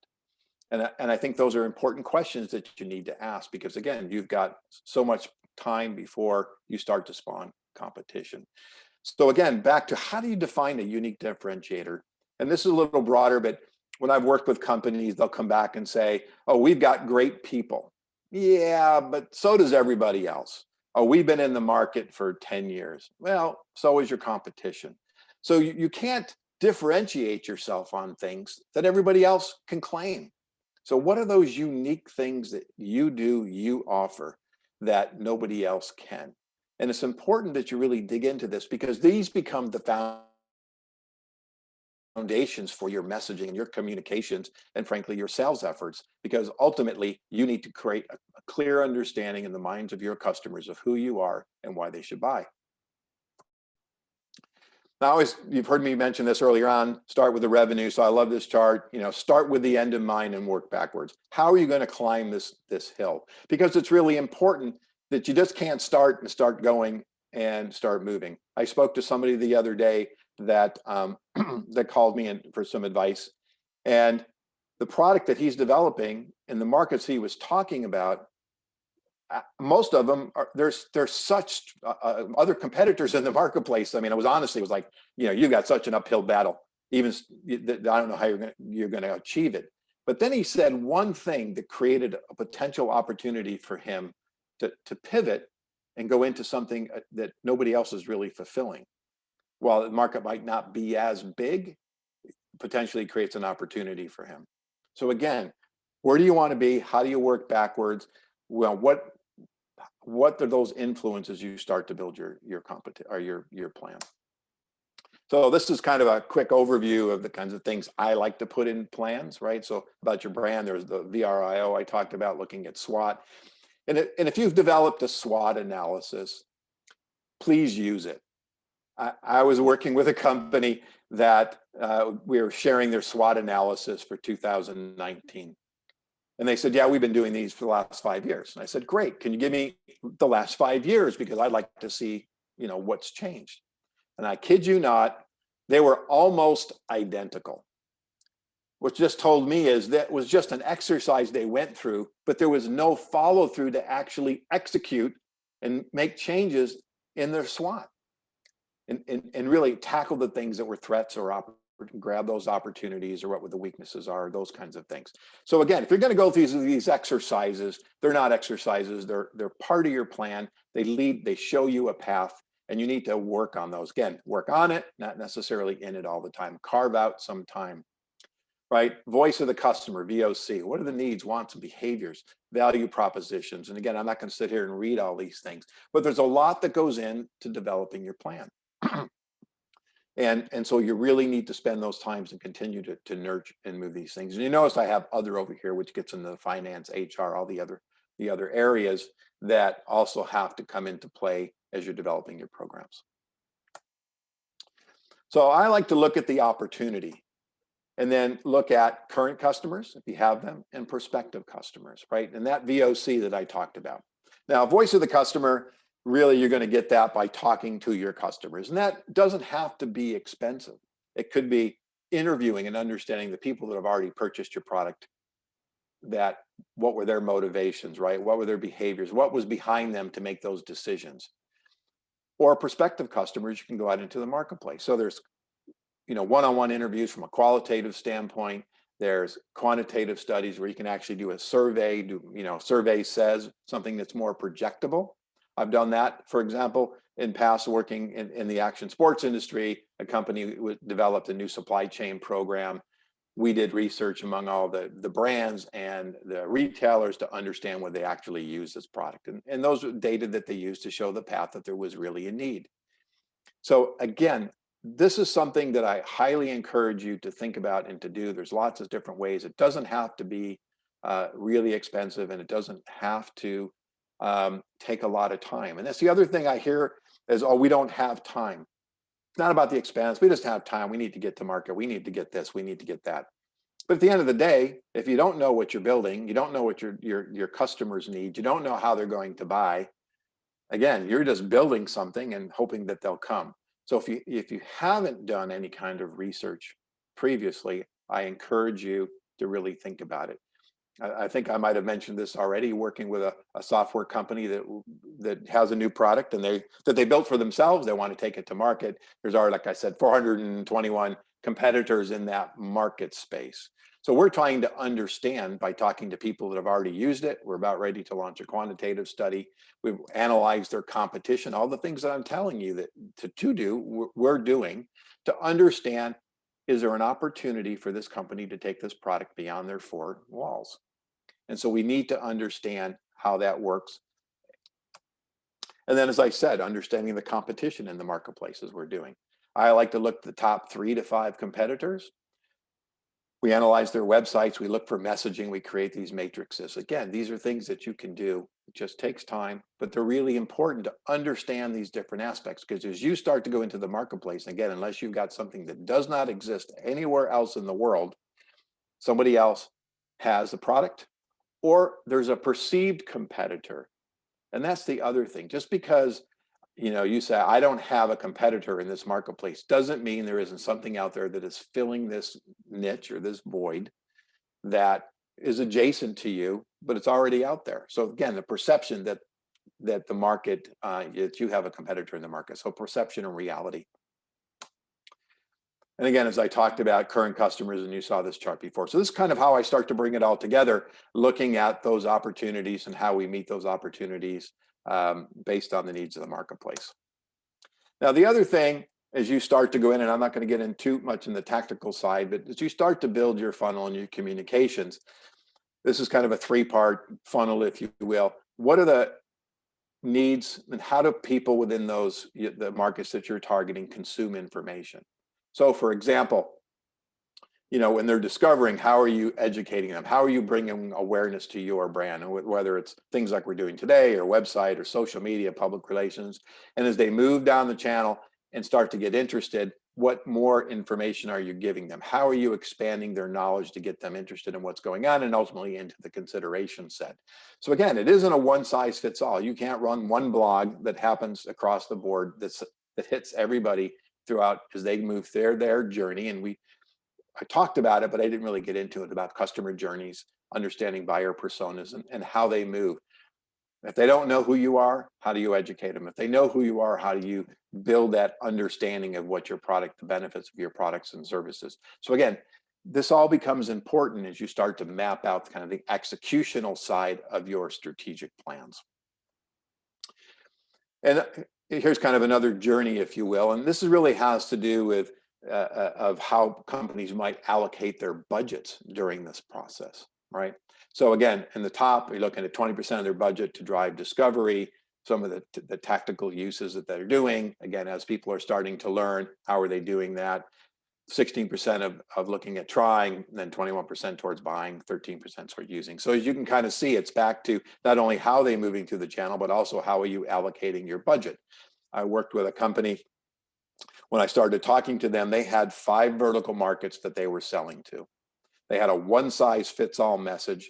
And I think those are important questions that you need to ask, because again, you've got so much time before you start to spawn competition. So again, back to how do you define a unique differentiator? And this is a little broader, but when I've worked with companies, they'll come back and say, oh, we've got great people. Yeah, but so does everybody else. Oh, we've been in the market for 10 years. Well, so is your competition. So you can't differentiate yourself on things that everybody else can claim. So what are those unique things that you do, you offer, that nobody else can? And it's important that you really dig into this, because these become the foundations for your messaging and your communications, and frankly, your sales efforts, because ultimately you need to create a clear understanding in the minds of your customers of who you are and why they should buy. Now, you've heard me mention this earlier on, start with the revenue. So I love this chart, start with the end in mind and work backwards. How are you going to climb this hill? Because it's really important that you just can't start and start going and start moving. I spoke to somebody the other day that that called me in for some advice, and the product that he's developing in the markets he was talking about, most of them are there's such other competitors in the marketplace. I mean, it was like, you've got such an uphill battle. Even I don't know how you're going to achieve it. But then he said one thing that created a potential opportunity for him to pivot and go into something that nobody else is really fulfilling. While the market might not be as big, potentially creates an opportunity for him. So again, where do you want to be? How do you work backwards? Well, what are those influences you start to build your plan? So this is kind of a quick overview of the kinds of things I like to put in plans, right? So about your brand, there's the VRIO I talked about, looking at SWOT. And if you've developed a SWOT analysis, please use it. I was working with a company that we were sharing their SWOT analysis for 2019. And they said, yeah, we've been doing these for the last 5 years. And I said, great, can you give me the last 5 years? Because I'd like to see, what's changed. And I kid you not, they were almost identical. What just told me is that was just an exercise they went through, but there was no follow through to actually execute and make changes in their SWOT and really tackle the things that were threats or grab those opportunities, or what the weaknesses are, those kinds of things. So again, if you're going to go through these exercises, they're not exercises, they're part of your plan. They show you a path, and you need to work on those. Again, work on it, not necessarily in it all the time. Carve out some time, right? Voice of the customer, VOC. What are the needs, wants, and behaviors? Value propositions. And again, I'm not going to sit here and read all these things, but there's a lot that goes into developing your plan. And so you really need to spend those times and continue to nurture and move these things. And you notice I have other over here, which gets into the finance, HR, all the other areas that also have to come into play as you're developing your programs. So I like to look at the opportunity, and then look at current customers, if you have them, and prospective customers, right? And that VOC that I talked about. Now, voice of the customer, really, you're going to get that by talking to your customers. And that doesn't have to be expensive. It could be interviewing and understanding the people that have already purchased your product, that what were their motivations, right? What were their behaviors? What was behind them to make those decisions? Or prospective customers, you can go out into the marketplace. So there's, one-on-one interviews from a qualitative standpoint. There's quantitative studies where you can actually do a survey, survey says something that's more projectable. I've done that, for example, in past working in the action sports industry. A company developed a new supply chain program. We did research among all the brands and the retailers to understand what they actually use this product. And those were data that they used to show the path that there was really a need. So again, this is something that I highly encourage you to think about and to do. There's lots of different ways. It doesn't have to be really expensive, and it doesn't have to take a lot of time. And that's the other thing I hear is, oh, we don't have time. It's not about the expense. We just have time. We need to get to market. We need to get this. We need to get that. But at the end of the day, if you don't know what you're building, you don't know what your customers need, you don't know how they're going to buy, again, you're just building something and hoping that they'll come. So if you haven't done any kind of research previously, I encourage you to really think about it. I think I might have mentioned this already, working with a software company that has a new product and that they built for themselves. They want to take it to market. There's already, like I said, 421 competitors in that market space. So we're trying to understand by talking to people that have already used it. We're about ready to launch a quantitative study. We've analyzed their competition, all the things that I'm telling you that to do, we're doing to understand, is there an opportunity for this company to take this product beyond their four walls? And so we need to understand how that works. And then, as I said, understanding the competition in the marketplace as we're doing. I like to look at the top 3 to 5 competitors. We analyze their websites, we look for messaging, we create these matrices. Again, these are things that you can do. It just takes time, but they're really important to understand these different aspects, because as you start to go into the marketplace, again, unless you've got something that does not exist anywhere else in the world, somebody else has the product, or there's a perceived competitor. And that's the other thing. Just because you say, I don't have a competitor in this marketplace, doesn't mean there isn't something out there that is filling this niche or this void that is adjacent to you, but it's already out there. So again, the perception that the market, that you have a competitor in the market. So perception and reality. And again, as I talked about current customers, and you saw this chart before. So this is kind of how I start to bring it all together, looking at those opportunities and how we meet those opportunities based on the needs of the marketplace. Now, the other thing, as you start to go in, and I'm not going to get in too much in the tactical side, but as you start to build your funnel and your communications, this is kind of a 3-part funnel, if you will. What are the needs, and how do people within the markets that you're targeting consume information? So for example, when they're discovering, how are you educating them? How are you bringing awareness to your brand? And whether it's things like we're doing today, or website, or social media, public relations. And as they move down the channel and start to get interested, what more information are you giving them? How are you expanding their knowledge to get them interested in what's going on and ultimately into the consideration set? So again, it isn't a one-size-fits-all. You can't run one blog that happens across the board that hits everybody throughout as they move their journey. And I talked about it, but I didn't really get into it, about customer journeys, understanding buyer personas and how they move. If they don't know who you are, how do you educate them? If they know who you are, how do you build that understanding of what your product, the benefits of your products and services? So again, this all becomes important as you start to map out kind of the executional side of your strategic plans. And here's kind of another journey, if you will, and this really has to do with of how companies might allocate their budgets during this process, right? So again, in the top, we're looking at 20% of their budget to drive discovery, some of the tactical uses that they're doing. Again, as people are starting to learn, how are they doing that? 16% of looking at trying, and then 21% towards buying, 13% toward using. So as you can kind of see, it's back to not only how they're moving through the channel, but also how are you allocating your budget. I worked with a company. When I started talking to them, they had 5 vertical markets that they were selling to. They had a one-size-fits-all message,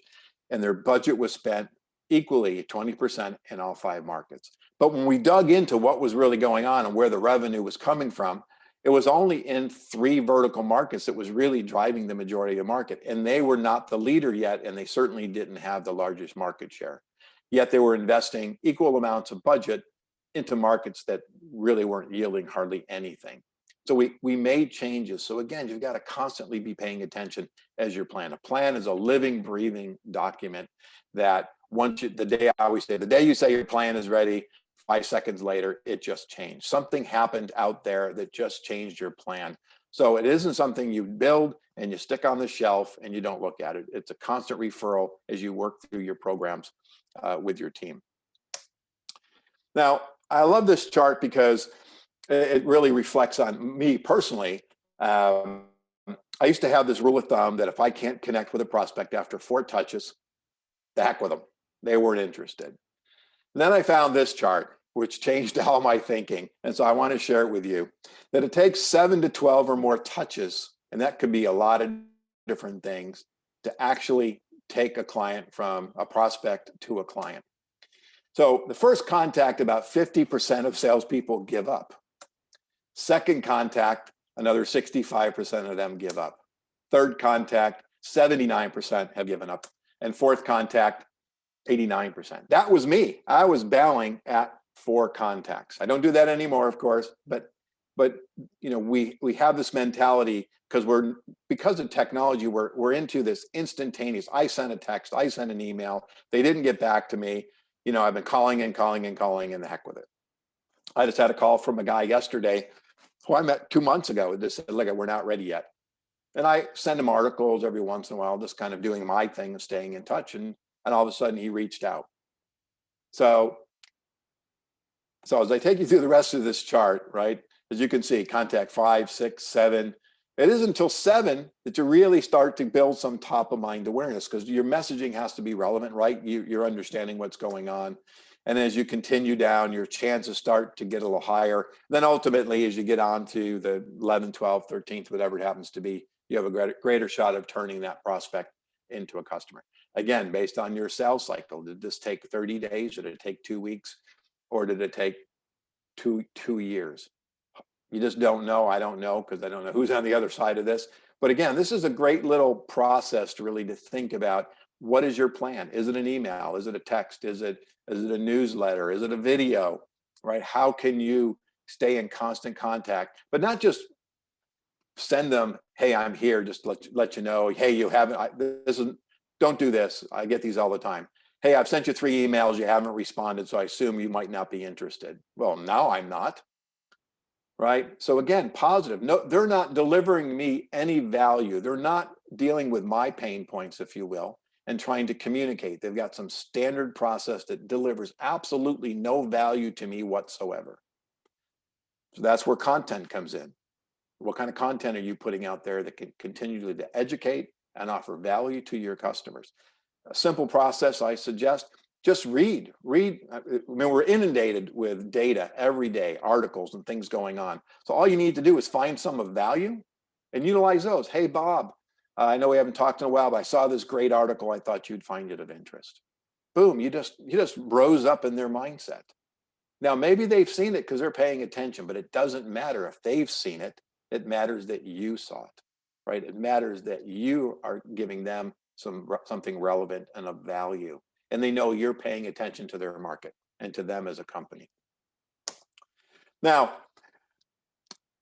and their budget was spent equally 20% in all 5 markets. But when we dug into what was really going on and where the revenue was coming from, it was only in 3 vertical markets that was really driving the majority of the market. And they were not the leader yet, and they certainly didn't have the largest market share. Yet they were investing equal amounts of budget into markets that really weren't yielding hardly anything. So we made changes. So again, you've got to constantly be paying attention as your plan. A plan is a living, breathing document that I always say, the day you say your plan is ready, 5 seconds later, it just changed. Something happened out there that just changed your plan. So it isn't something you build and you stick on the shelf and you don't look at it. It's a constant referral as you work through your programs with your team. Now, I love this chart because it really reflects on me personally. I used to have this rule of thumb that if I can't connect with a prospect after 4 touches, the heck with them. They weren't interested. And then I found this chart, which changed all my thinking. And so I want to share it with you, that it takes 7 to 12 or more touches, and that could be a lot of different things, to actually take a client from a prospect to a client. So the first contact, about 50% of salespeople give up. Second contact, another 65% of them give up. Third contact, 79% have given up. And fourth contact, 89%. That was me. I was bowing at 4 contacts. I don't do that anymore, of course, but you know, we have this mentality because of technology, we're into this instantaneous. I sent a text, I sent an email, they didn't get back to me. You know, I've been calling and the heck with it. I just had a call from a guy yesterday who I met 2 months ago. Just said, look, we're not ready yet. And I send him articles every once in a while, just kind of doing my thing and staying in touch. And all of a sudden he reached out. So as I take you through the rest of this chart, right, as you can see, contact 5, 6, 7. It isn't until 7 that you really start to build some top of mind awareness, because your messaging has to be relevant, right? You're understanding what's going on. And as you continue down, your chances start to get a little higher. Then ultimately, as you get on to the 11th, 12th, 13th, whatever it happens to be, you have a greater shot of turning that prospect into a customer. Again, based on your sales cycle, did this take 30 days? Did it take 2 weeks? Or did it take two years? You just don't know. I don't know, because I don't know who's on the other side of this. But again, this is a great little process to really to think about. What is your plan? Is it an email? Is it a text? Is it a newsletter? Is it a video? Right? How can you stay in constant contact, but not just send them, hey, I'm here, just let you know, hey, you haven't, don't do this. I get these all the time. Hey, I've sent you 3 emails, you haven't responded, so I assume you might not be interested. Well, now I'm not. Right? So again, positive. No, they're not delivering me any value. They're not dealing with my pain points, if you will, and trying to communicate. They've got some standard process that delivers absolutely no value to me whatsoever. So that's where content comes in. What kind of content are you putting out there that can continue to educate and offer value to your customers? A simple process I suggest: just read. I mean, we're inundated with data every day, articles and things going on. So all you need to do is find some of value and utilize those. Hey, Bob, I know we haven't talked in a while, but I saw this great article. I thought you'd find it of interest. Boom, you just rose up in their mindset. Now, maybe they've seen it because they're paying attention, but it doesn't matter if they've seen it. It matters that you saw it, right? It matters that you are giving them something relevant and of value. And they know you're paying attention to their market and to them as a company. Now,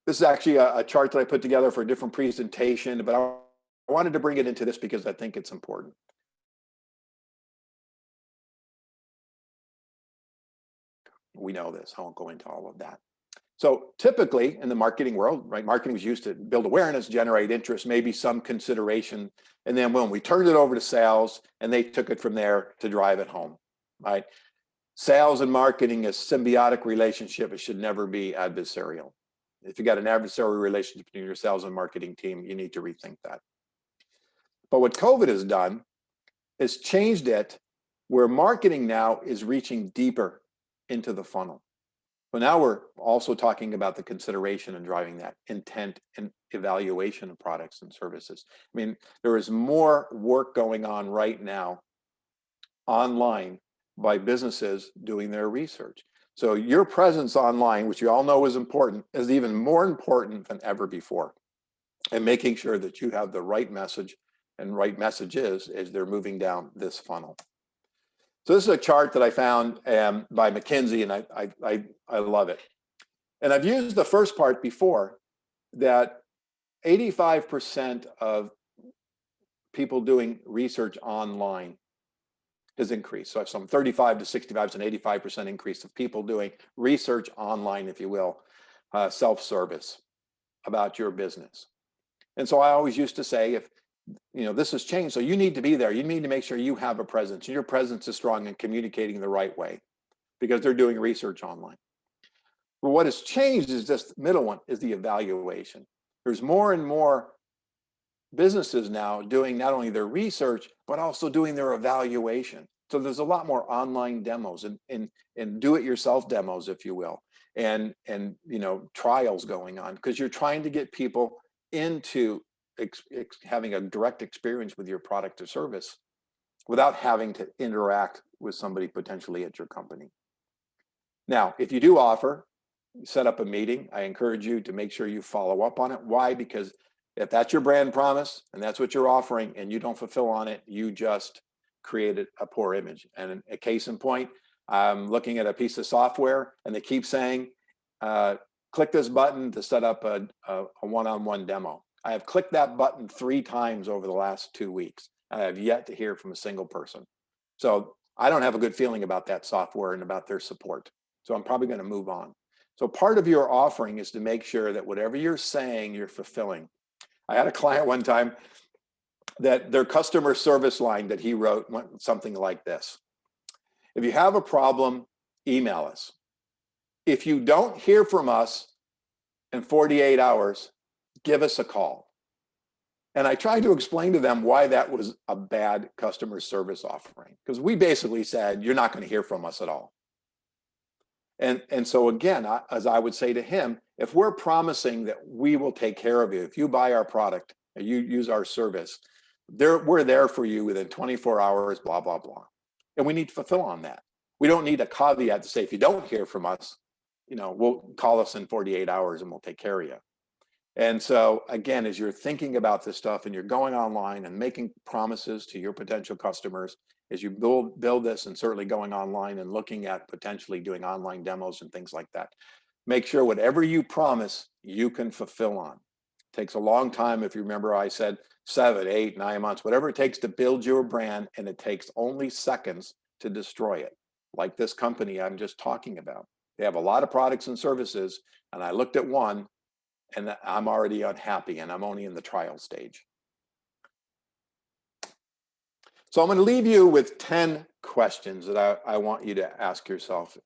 this is actually a chart that I put together for a different presentation, but I wanted to bring it into this because I think it's important. We know this, I won't go into all of that. So typically in the marketing world, right, marketing was used to build awareness, generate interest, maybe some consideration. And then when we turned it over to sales, and they took it from there to drive it home, right? Sales and marketing is symbiotic relationship. It should never be adversarial. If you got an adversarial relationship between your sales and marketing team, you need to rethink that. But what COVID has done is changed it, where marketing now is reaching deeper into the funnel. So now we're also talking about the consideration and driving that intent and evaluation of products and services. I mean, there is more work going on right now online by businesses doing their research. So your presence online, which you all know is important, is even more important than ever before. And making sure that you have the right message and right messages as they're moving down this funnel. So this is a chart that I found by McKinsey, and I love it. And I've used the first part before, that 85% of people doing research online has increased. So from 35 to 65, it's an 85% increase of people doing research online, if you will, self-service about your business. And so I always used to say, if this has changed, so you need to be there. You need to make sure you have a presence, and your presence is strong and communicating the right way, because they're doing research online. But what has changed is this middle one, is the evaluation. There's more and more businesses now doing not only their research, but also doing their evaluation. So there's a lot more online demos and do-it-yourself demos, if you will, and trials going on, because you're trying to get people into having a direct experience with your product or service without having to interact with somebody potentially at your company. Now, if you do offer, set up a meeting. I encourage you to make sure you follow up on it. Why? Because if that's your brand promise and that's what you're offering and you don't fulfill on it, you just created a poor image. And a case in point, I'm looking at a piece of software and they keep saying, click this button to set up a one-on-one demo. I have clicked that button 3 times over the last 2 weeks. I have yet to hear from a single person. So I don't have a good feeling about that software and about their support. So I'm probably going to move on. So part of your offering is to make sure that whatever you're saying, you're fulfilling. I had a client one time that their customer service line that he wrote went something like this. If you have a problem, email us. If you don't hear from us in 48 hours, give us a call. And I tried to explain to them why that was a bad customer service offering, because we basically said, you're not going to hear from us at all. And so again, as I would say to him, if we're promising that we will take care of you, if you buy our product and you use our service, we're there for you within 24 hours, blah, blah, blah. And we need to fulfill on that. We don't need a caveat to say, if you don't hear from us, we'll call us in 48 hours and we'll take care of you. And so again, as you're thinking about this stuff and you're going online and making promises to your potential customers, as you build this, and certainly going online and looking at potentially doing online demos and things like that, make sure whatever you promise, you can fulfill on. It takes a long time. If you remember, I said 7, 8, 9 months, whatever it takes to build your brand, and it takes only seconds to destroy it. Like this company I'm just talking about. They have a lot of products and services, and I looked at one, and I'm already unhappy, and I'm only in the trial stage. So I'm going to leave you with 10 questions that I want you to ask yourself.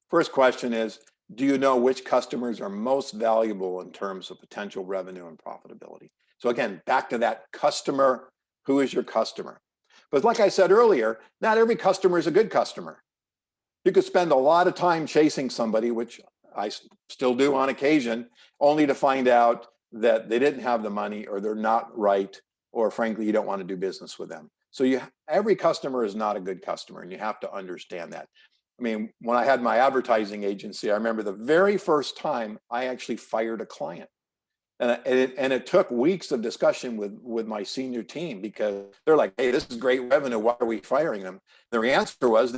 First question is, do you know which customers are most valuable in terms of potential revenue and profitability? So again, back to that customer, who is your customer? But like I said earlier, not every customer is a good customer. You could spend a lot of time chasing somebody, which I still do on occasion, only to find out that they didn't have the money, or they're not right, or frankly, you don't want to do business with them. So every customer is not a good customer, and you have to understand that. I mean, when I had my advertising agency, I remember the very first time I actually fired a client. And it took weeks of discussion with my senior team, because they're like, hey, this is great revenue, why are we firing them? Their answer was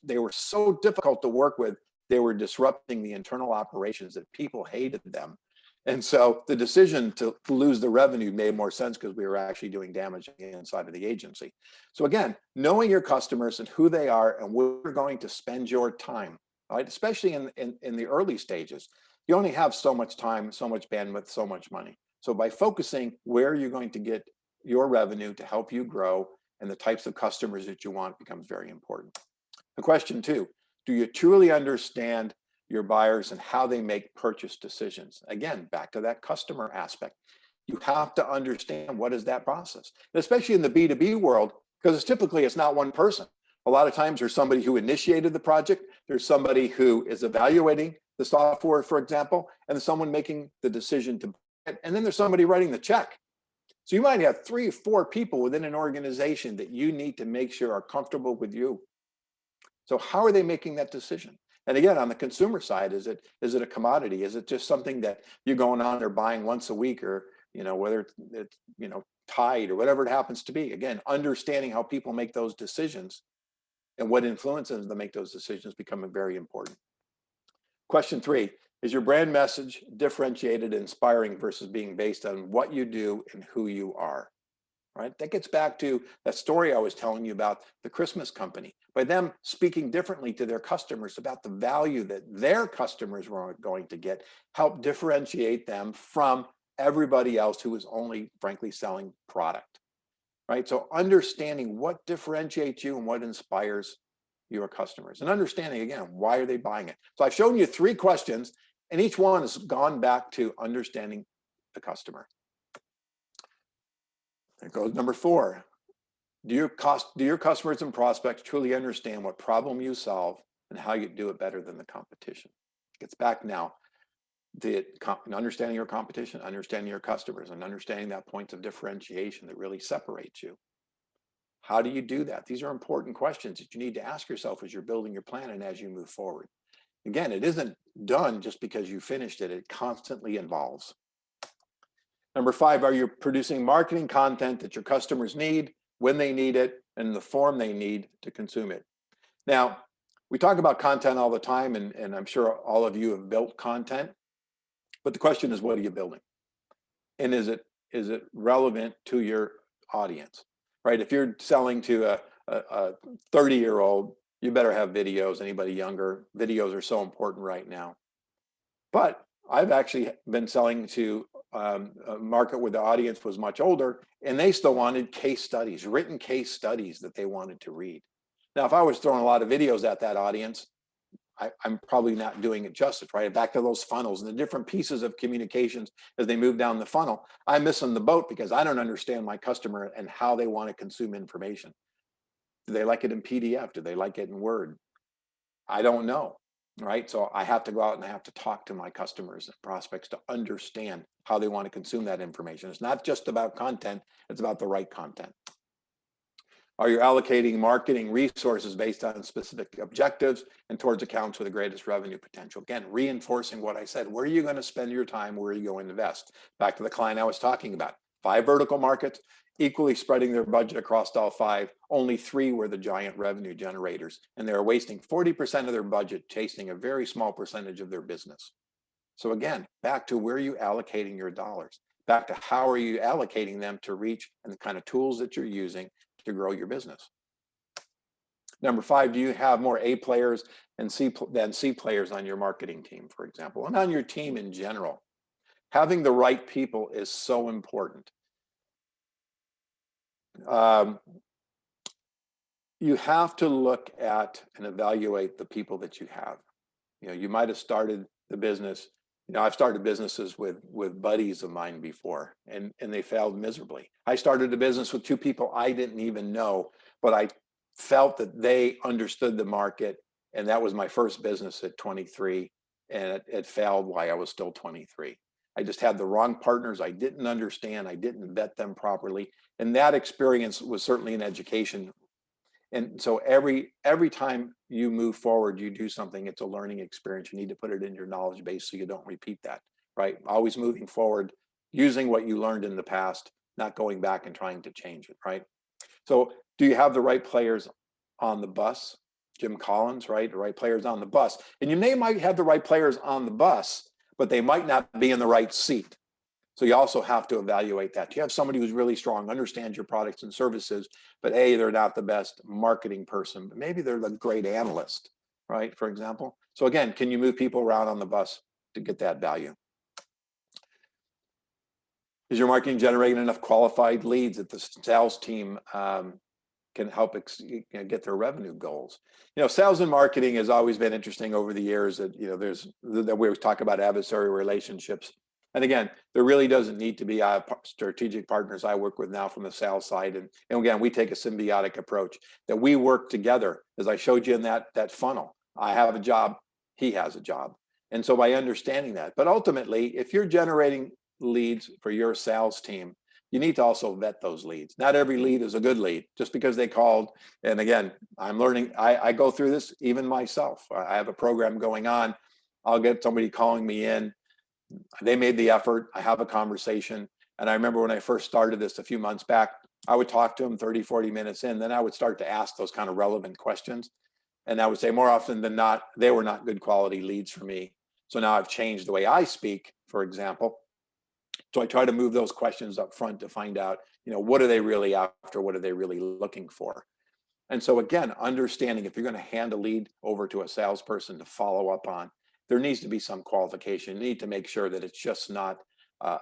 they were so difficult to work with, they were disrupting the internal operations, that people hated them. And so the decision to lose the revenue made more sense, because we were actually doing damage inside of the agency. So again, knowing your customers and who they are and where you're going to spend your time, right? Especially in the early stages. You only have so much time, so much bandwidth, so much money. So by focusing where you're going to get your revenue to help you grow, and the types of customers that you want, becomes very important. The question 2, do you truly understand your buyers and how they make purchase decisions? Again, back to that customer aspect. You have to understand what is that process, and especially in the B2B world, because it's not one person. A lot of times there's somebody who initiated the project, there's somebody who is evaluating the software, for example, and there's someone making the decision to buy it, and then there's somebody writing the check. So you might have 3 or 4 people within an organization that you need to make sure are comfortable with you. So how are they making that decision? And again, on the consumer side, is it a commodity? Is it just something that you're going on or buying once a week, or whether it's Tide or whatever it happens to be? Again, understanding how people make those decisions and what influences them to make those decisions become very important. Question 3, is your brand message differentiated and inspiring versus being based on what you do and who you are? Right? That gets back to that story I was telling you about the Christmas company. By them speaking differently to their customers about the value that their customers were going to get, help differentiate them from everybody else who is only, frankly, selling product. Right? So understanding what differentiates you and what inspires your customers, and understanding, again, why are they buying it? So I've shown you 3 questions, and each one has gone back to understanding the customer. There goes number 4. Do your customers and prospects truly understand what problem you solve and how you do it better than the competition? It gets back now to understanding your competition, understanding your customers, and understanding that point of differentiation that really separates you. How do you do that? These are important questions that you need to ask yourself as you're building your plan and as you move forward. Again, it isn't done just because you finished it. It constantly evolves. Number 5, are you producing marketing content that your customers need, when they need it, and in the form they need to consume it? Now, we talk about content all the time, and I'm sure all of you have built content, but the question is, what are you building? And is it relevant to your audience, right? If you're selling to a 30-year-old, you better have videos. Anybody younger, videos are so important right now. But I've actually been selling to a market where the audience was much older, and they still wanted case studies, written case studies that they wanted to read. Now, if I was throwing a lot of videos at that audience, I'm probably not doing it justice, right? Back to those funnels and the different pieces of communications as they move down the funnel. I'm missing the boat because I don't understand my customer and how they want to consume information. Do they like it in PDF? Do they like it in Word? I don't know, right? So I have to go out and I have to talk to my customers and prospects to understand how they want to consume that information. It's not just about content, it's about the right content. Are you allocating marketing resources based on specific objectives and towards accounts with the greatest revenue potential? Again, reinforcing what I said. Where are you going to spend your time? Where are you going to invest? Back to the client I was talking about. 5 vertical markets, equally spreading their budget across all 5. Only 3 were the giant revenue generators, and they're wasting 40% of their budget chasing a very small percentage of their business. So again, back to where are you allocating your dollars? Back to how are you allocating them to reach and the kind of tools that you're using to grow your business. Number 5, do you have more A players than C players on your marketing team, for example, and on your team in general? Having the right people is so important. You have to look at and evaluate the people that you have. You know, you might have started the business. You know, I've started businesses with buddies of mine before, and they failed miserably. I started a business with 2 people I didn't even know, but I felt that they understood the market, and that was my first business at 23, and it failed while I was still 23. I just had the wrong partners. I didn't understand. I didn't vet them properly, and that experience was certainly an education. And so every time you move forward, you do something, it's a learning experience. You need to put it in your knowledge base so you don't repeat that, right? Always moving forward, using what you learned in the past, not going back and trying to change it, right? So do you have the right players on the bus? Jim Collins, right? The right players on the bus. And you might have the right players on the bus, but they might not be in the right seat. So you also have to evaluate that. You have somebody who's really strong, understands your products and services, but A, they're not the best marketing person, but maybe they're the great analyst, right? For example. So again, can you move people around on the bus to get that value? Is your marketing generating enough qualified leads that the sales team can help get their revenue goals? You know, sales and marketing has always been interesting over the years. That, you know, that we always talk about adversarial relationships. And again, there really doesn't need to be strategic partners I work with now from the sales side. And again, we take a symbiotic approach that we work together. As I showed you in that funnel, I have a job, he has a job. And so by understanding that, but ultimately, if you're generating leads for your sales team, you need to also vet those leads. Not every lead is a good lead just because they called. And again, I'm learning, I go through this even myself. I have a program going on. I'll get somebody calling me in. They made the effort. I have a conversation. And I remember when I first started this a few months back, I would talk to them 30, 40 minutes in. Then I would start to ask those kind of relevant questions. And I would say more often than not, they were not good quality leads for me. So now I've changed the way I speak, for example. So I try to move those questions up front to find out, you know, what are they really after? What are they really looking for? And so again, understanding if you're going to hand a lead over to a salesperson to follow up on, there needs to be some qualification. You need to make sure that it's just not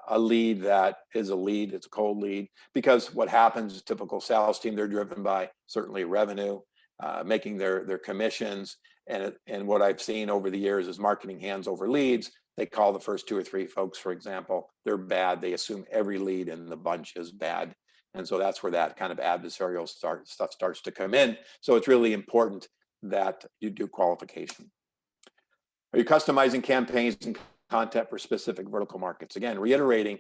a lead that is a lead, it's a cold lead, because what happens is typical sales team, they're driven by certainly revenue, making their commissions. And what I've seen over the years is marketing hands over leads. They call the first 2 or 3 folks, for example, they're bad. They assume every lead in the bunch is bad. And so that's where that kind of adversarial stuff starts to come in. So it's really important that you do qualification. Are you customizing campaigns and content for specific vertical markets? Again, reiterating,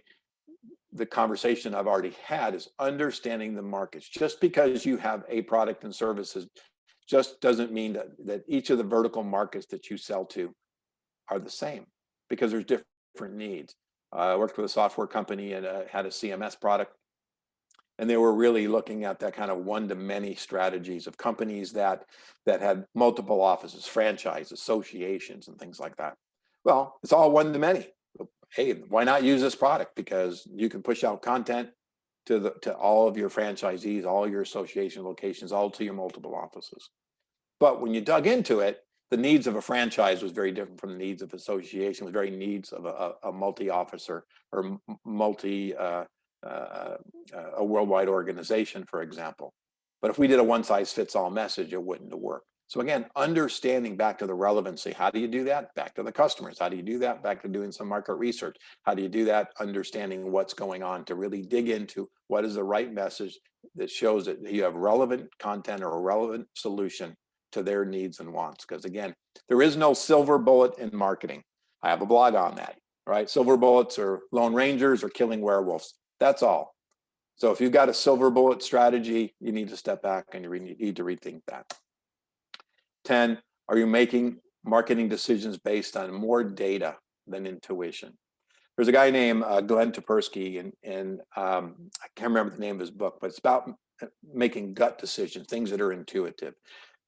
the conversation I've already had is understanding the markets. Just because you have a product and services just doesn't mean that each of the vertical markets that you sell to are the same, because there's different needs. I worked with a software company and had a CMS product, and they were really looking at that kind of one-to-many strategies of companies that had multiple offices, franchise, associations, and things like that. Well, it's all one-to-many. Hey, why not use this product? Because you can push out content to all of your franchisees, all your association locations, all to your multiple offices. But when you dug into it, the needs of a franchise was very different from the needs of association, was very needs of a multi-officer or a worldwide organization, for example. But if we did a one-size-fits-all message, it wouldn't work. So again, understanding back to the relevancy. How do you do that? Back to the customers. How do you do that? Back to doing some market research. How do you do that? Understanding what's going on to really dig into what is the right message that shows that you have relevant content or a relevant solution to their needs and wants. Because again, there is no silver bullet in marketing. I have a blog on that, right? Silver bullets or Lone Rangers or killing werewolves. That's all. So if you've got a silver bullet strategy, you need to step back and you need to rethink that. 10, are you making marketing decisions based on more data than intuition? There's a guy named Glenn Topersky, and I can't remember the name of his book, but it's about making gut decisions, things that are intuitive.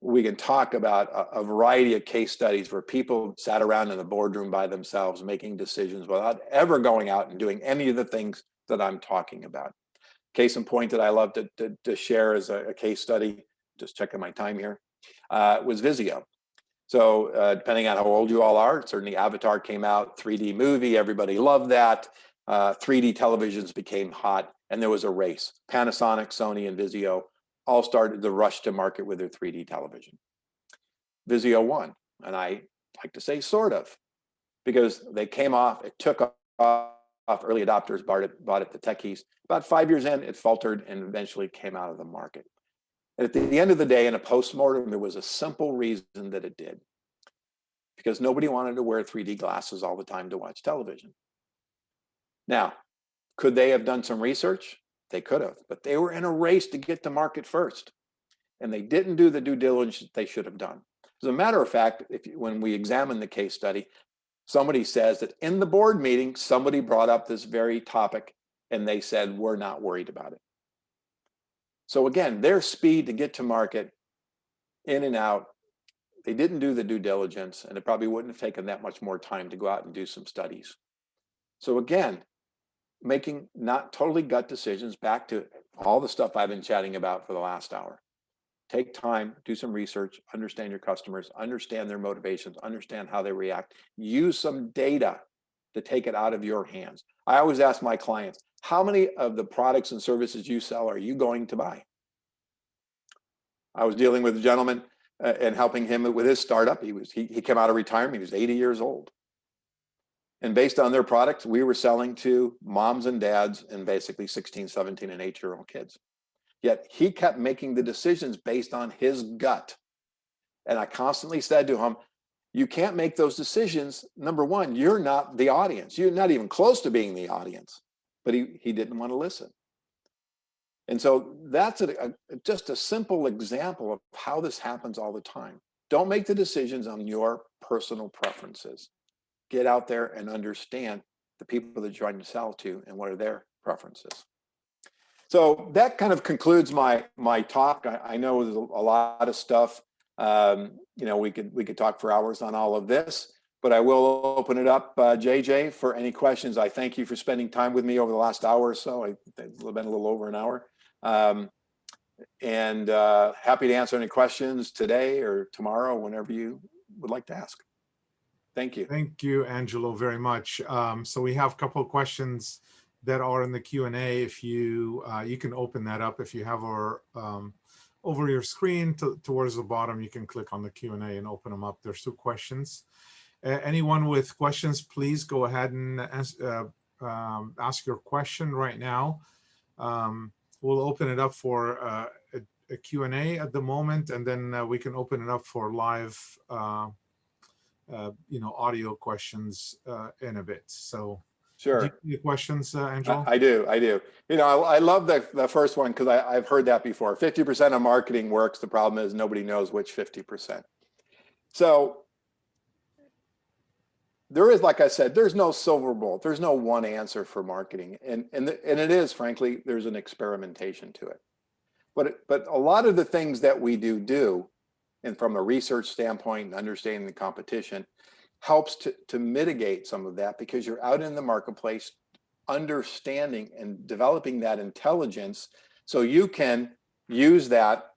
We can talk about a variety of case studies where people sat around in the boardroom by themselves making decisions without ever going out and doing any of the things that I'm talking about. Case in point that I love to share as a case study, just checking my time here, was Vizio. So depending on how old you all are, certainly Avatar came out, 3D movie, everybody loved that. 3D televisions became hot, and there was a race. Panasonic, Sony, and Vizio all started the rush to market with their 3D television. Vizio won, and I like to say sort of, because they came off, it took off, early adopters bought it, the techies. About 5 years in, it faltered and eventually came out of the market. And at the end of the day, in a postmortem, there was a simple reason that it did. Because nobody wanted to wear 3D glasses all the time to watch television. Now, could they have done some research? They could have, but they were in a race to get to market first. And they didn't do the due diligence they should have done. As a matter of fact, when we examine the case study, somebody says that in the board meeting, somebody brought up this very topic and they said, we're not worried about it. So again, their speed to get to market, in and out, they didn't do the due diligence, and it probably wouldn't have taken that much more time to go out and do some studies. So again, making not totally gut decisions, back to all the stuff I've been chatting about for the last hour. Take time, do some research, understand your customers, understand their motivations, understand how they react, use some data to take it out of your hands. I always ask my clients, how many of the products and services you sell are you going to buy? I was dealing with a gentleman and helping him with his startup. He came out of retirement, he was 80 years old. And based on their products, we were selling to moms and dads and basically 16, 17, and 8-year-old kids. Yet he kept making the decisions based on his gut. And I constantly said to him, you can't make those decisions. Number one, you're not the audience. You're not even close to being the audience. But he didn't want to listen. And so that's just a simple example of how this happens all the time. Don't make the decisions on your personal preferences. Get out there and understand the people that you're trying to sell to and what are their preferences. So that kind of concludes my talk. I know there's a lot of stuff. We could talk for hours on all of this, but I will open it up, JJ, for any questions. I thank you for spending time with me over the last hour or so. It's been a little over an hour. And happy to answer any questions today or tomorrow, whenever you would like to ask. Thank you. Thank you, Angelo, very much. So we have a couple of questions that are in the Q&A. If you can open that up. If you have our over your screen towards the bottom, you can click on the Q&A and open them up. There's 2 questions. Anyone with questions, please go ahead and ask your question right now. We'll open it up for a Q&A at the moment, and then we can open it up for live audio questions in a bit. So Do you Sure. have any questions, Angelo? I do. You know, I love the first one because I've heard that before. 50% of marketing works. The problem is nobody knows which 50%. So there is, like I said, there's no silver bullet. There's no one answer for marketing. And it is, frankly, there's an experimentation to it. But a lot of the things that we do, and from a research standpoint and understanding the competition, helps to mitigate some of that because you're out in the marketplace understanding and developing that intelligence so you can use that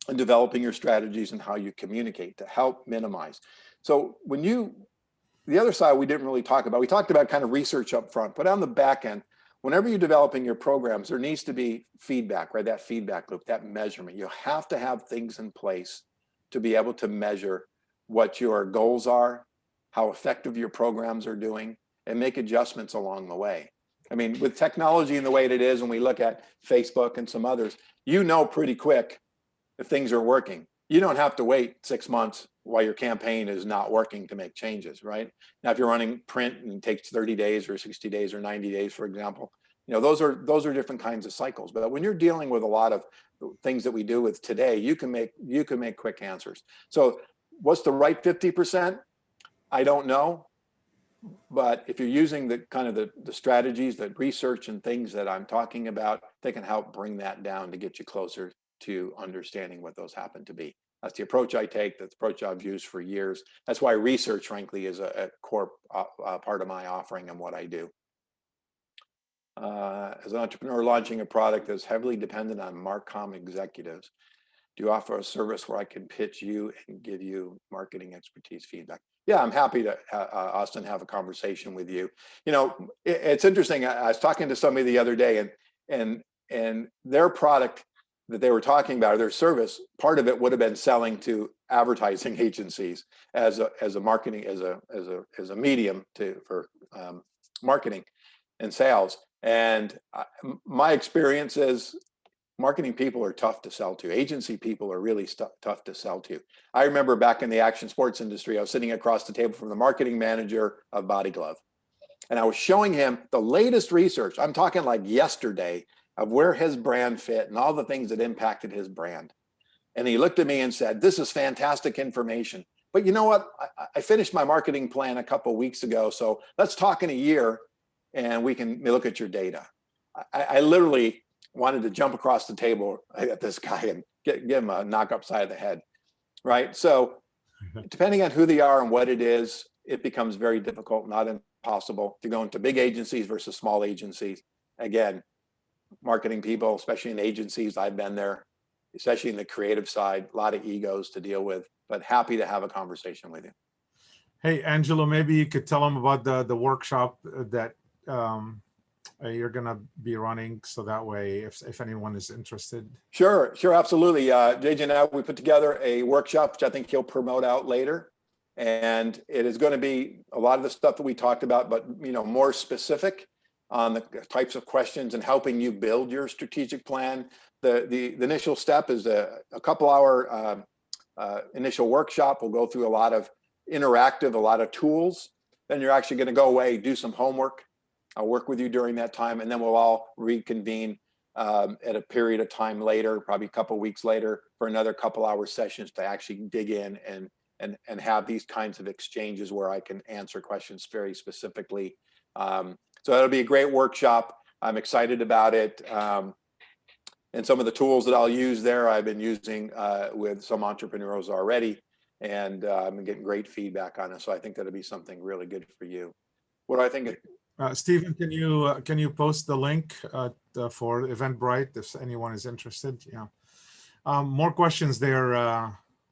in developing your strategies and how you communicate to help minimize. So the other side we didn't really talk about, we talked about kind of research up front, but on the back end, whenever you're developing your programs, there needs to be feedback, right? That feedback loop, that measurement. You have to have things in place to be able to measure what your goals are, how effective your programs are doing, and make adjustments along the way. I mean, with technology and the way it is, when we look at Facebook and some others, you know pretty quick if things are working. You don't have to wait 6 months while your campaign is not working to make changes, right? Now, if you're running print and it takes 30 days or 60 days or 90 days, for example, you know, those are different kinds of cycles. But when you're dealing with a lot of things that we do with today, you can make quick answers. So what's the right 50%? I don't know. But if you're using the kind of the strategies, the research and things that I'm talking about, they can help bring that down to get you closer to understanding what those happen to be. That's the approach I take. That's the approach I've used for years. That's why research, frankly, is a core part of my offering and what I do. As an entrepreneur launching a product that's heavily dependent on Marcom executives, do you offer a service where I can pitch you and give you marketing expertise feedback? Yeah, I'm happy to, Austin, have a conversation with you. You know, it's interesting. I was talking to somebody the other day, and their product that they were talking about, or their service, part of it would have been selling to advertising agencies as a marketing, as a medium for marketing and sales. And my experience is marketing people are tough to sell to. Agency people are really tough to sell to. I remember back in the action sports industry, I was sitting across the table from the marketing manager of Body Glove. And I was showing him the latest research. I'm talking like yesterday of where his brand fit and all the things that impacted his brand. And he looked at me and said, "This is fantastic information. But you know what? I finished my marketing plan a couple of weeks ago. So let's talk in a year and we can look at your data." I literally wanted to jump across the table at this guy and give him a knock upside of the head, right? So depending on who they are and what it is, it becomes very difficult, not impossible, to go into big agencies versus small agencies. Again, marketing people, especially in agencies, I've been there, especially in the creative side, a lot of egos to deal with, but happy to have a conversation with you. Hey, Angelo, maybe you could tell them about the workshop that you're going to be running, so that way if anyone is interested. Sure, absolutely. JJ and I, we put together a workshop, which I think he'll promote out later. And it is going to be a lot of the stuff that we talked about, but more specific on the types of questions and helping you build your strategic plan. The initial step is a couple hour initial workshop. We'll go through a lot of interactive, a lot of tools. Then you're actually going to go away, do some homework. I'll work with you during that time, and then we'll all reconvene at a period of time later, probably a couple of weeks later, for another couple hour sessions to actually dig in and have these kinds of exchanges where I can answer questions very specifically. So that'll be a great workshop. I'm excited about it. And some of the tools that I'll use there, I've been using with some entrepreneurs already, and I'm getting great feedback on it. So I think that'll be something really good for you. What do I think? Stephen, can you post the link for Eventbrite if anyone is interested? Yeah. More questions there.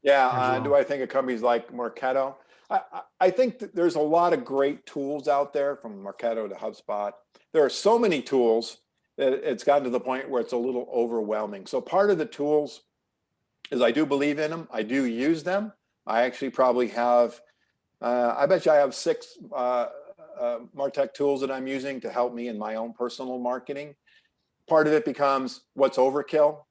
Yeah. Do I think of companies like Marketo? I think that there's a lot of great tools out there, from Marketo to HubSpot. There are so many tools that it's gotten to the point where it's a little overwhelming. So part of the tools is I do believe in them. I do use them. I actually probably have, I bet you I have 6 MarTech tools that I'm using to help me in my own personal marketing. Part of it becomes what's overkill.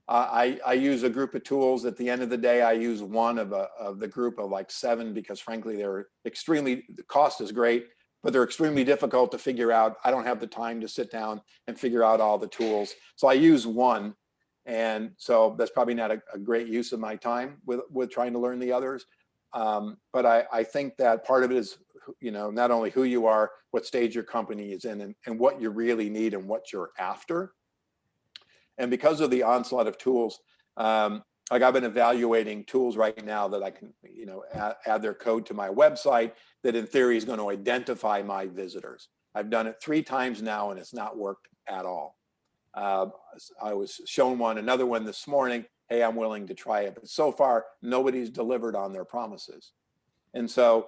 I use a group of tools. At the end of the day, I use one of the group of like 7 because frankly, they're extremely, the cost is great, but they're extremely difficult to figure out. I don't have the time to sit down and figure out all the tools. So I use one. And so that's probably not a great use of my time with trying to learn the others. But I think that part of it is, not only who you are, what stage your company is in, and what you really need and what you're after. And because of the onslaught of tools, like I've been evaluating tools right now that I can, add their code to my website that in theory is going to identify my visitors. I've done it 3 times now and it's not worked at all. I was shown another one this morning. Hey, I'm willing to try it. But so far, nobody's delivered on their promises. And so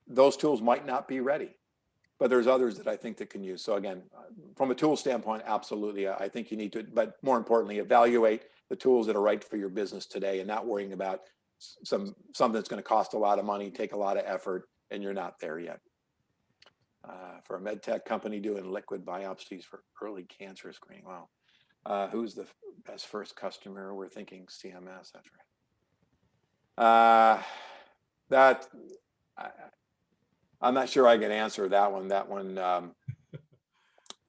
those tools might not be ready, but there's others that I think that can use. So again, from a tool standpoint, absolutely. I think you need to, but more importantly, evaluate the tools that are right for your business today and not worrying about something that's going to cost a lot of money, take a lot of effort, and you're not there yet. For a med tech company doing liquid biopsies for early cancer screening. Wow. Who's the best first customer? We're thinking CMS. That's right. I'm not sure I can answer that one. That one,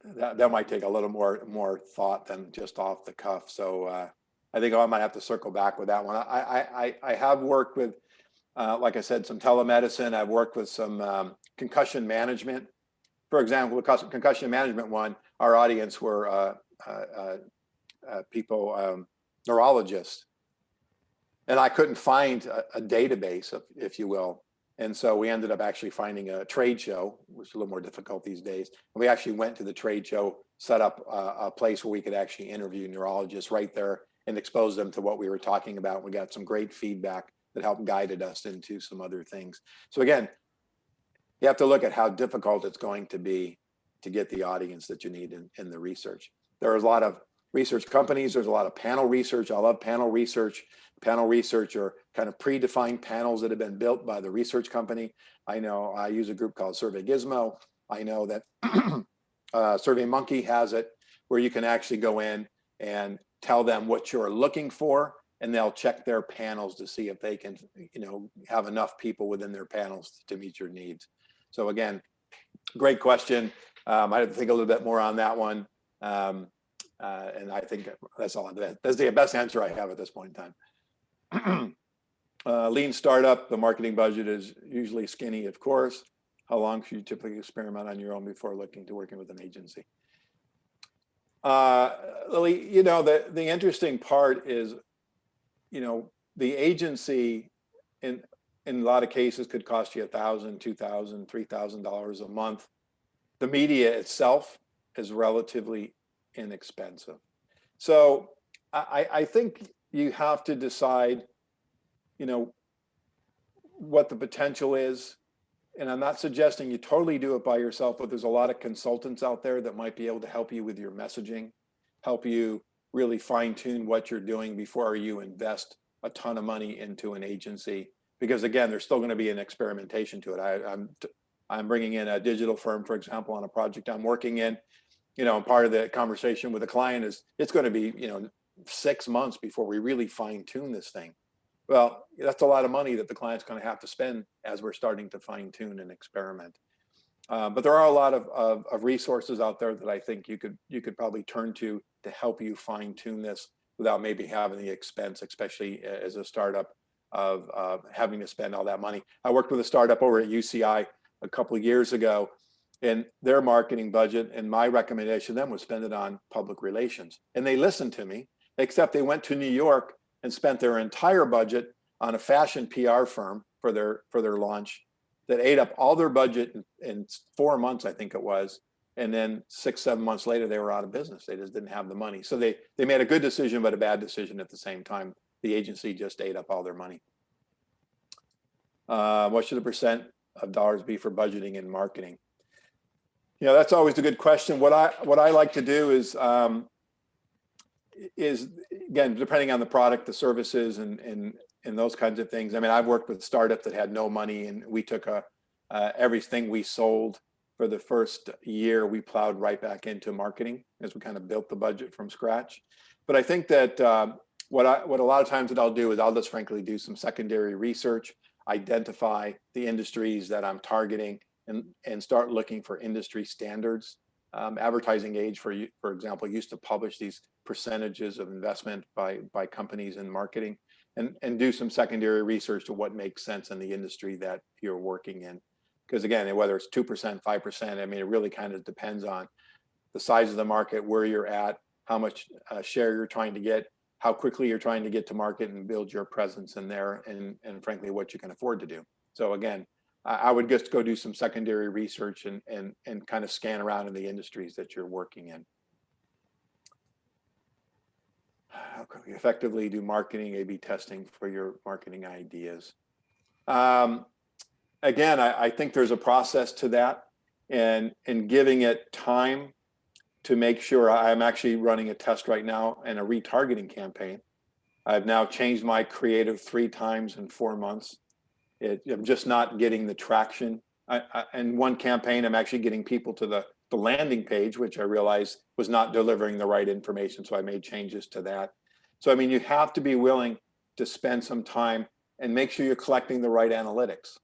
that might take a little more thought than just off the cuff. So I think I might have to circle back with that one. I have worked with, like I said, some telemedicine. I've worked with some concussion management. For example, the concussion management one, our audience were people, neurologists. And I couldn't find a database, if you will. And so we ended up actually finding a trade show, which is a little more difficult these days. And we actually went to the trade show, set up a place where we could actually interview neurologists right there and expose them to what we were talking about. We got some great feedback that helped guided us into some other things. So again, you have to look at how difficult it's going to be to get the audience that you need in the research. There's a lot of research companies. There's a lot of panel research. I love panel research. Panel research are kind of predefined panels that have been built by the research company. I know I use a group called Survey Gizmo. I know that SurveyMonkey has it, where you can actually go in and tell them what you're looking for, and they'll check their panels to see if they can, have enough people within their panels to meet your needs. So again, great question. I have to think a little bit more on that one. And I think that's all. That's the best answer I have at this point in time. Lean startup, the marketing budget is usually skinny, of course. How long should you typically experiment on your own before looking to working with an agency? Lily, the interesting part is, the agency in a lot of cases could cost you $1,000, $2,000, $3,000 a month. The media itself is relatively inexpensive. So I think you have to decide, what the potential is. And I'm not suggesting you totally do it by yourself, but there's a lot of consultants out there that might be able to help you with your messaging, help you really fine tune what you're doing before you invest a ton of money into an agency. Because again, there's still going to be an experimentation to it. I'm bringing in a digital firm, for example, on a project I'm working in. Part of the conversation with the client is it's going to be, 6 months before we really fine tune this thing. Well, that's a lot of money that the client's going to have to spend as we're starting to fine tune and experiment. But there are a lot of resources out there that I think you could probably turn to help you fine tune this without maybe having the expense, especially as a startup, of having to spend all that money. I worked with a startup over at UCI a couple of years ago, and their marketing budget, and my recommendation to them was spend it on public relations. And they listened to me, except they went to New York and spent their entire budget on a fashion PR firm for their launch that ate up all their budget in 4 months, I think it was. And then 6, 7 months later, they were out of business. They just didn't have the money. So they made a good decision, but a bad decision at the same time. The agency just ate up all their money. What should the percent of dollars be for budgeting and marketing? That's always a good question. What I like to do is again, depending on the product, the services, and those kinds of things. I mean, I've worked with startups that had no money, and we took everything we sold for the first year, we plowed right back into marketing as we kind of built the budget from scratch. But I think that what a lot of times that I'll do is I'll just frankly do some secondary research, identify the industries that I'm targeting, and start looking for industry standards. Advertising Age, for example, used to publish these percentages of investment by companies in marketing, and do some secondary research to what makes sense in the industry that you're working in. Because again, whether it's 2%, 5%, I mean, it really kind of depends on the size of the market, where you're at, how much share you're trying to get, how quickly you're trying to get to market and build your presence in there, and frankly, what you can afford to do. So again, I would just go do some secondary research and kind of scan around in the industries that you're working in. How can we effectively do marketing A/B testing for your marketing ideas? Again, I think there's a process to that, and giving it time to make sure. I'm actually running a test right now in a retargeting campaign. I've now changed my creative 3 times in 4 months. I'm just not getting the traction. In one campaign, I'm actually getting people to the landing page, which I realized was not delivering the right information. So I made changes to that. So, I mean, you have to be willing to spend some time and make sure you're collecting the right analytics,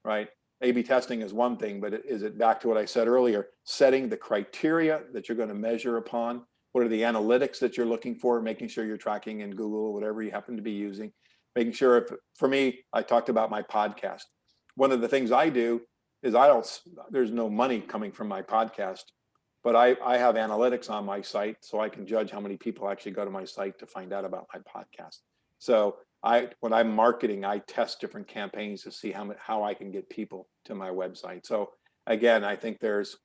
right? A/B testing is one thing, but is it back to what I said earlier, setting the criteria that you're going to measure upon? What are the analytics that you're looking for? Making sure you're tracking in Google or whatever you happen to be using. Making sure, for me, I talked about my podcast. One of the things I do is there's no money coming from my podcast, but I have analytics on my site, so I can judge how many people actually go to my site to find out about my podcast. So when I'm marketing, I test different campaigns to see how I can get people to my website. So again, I think there's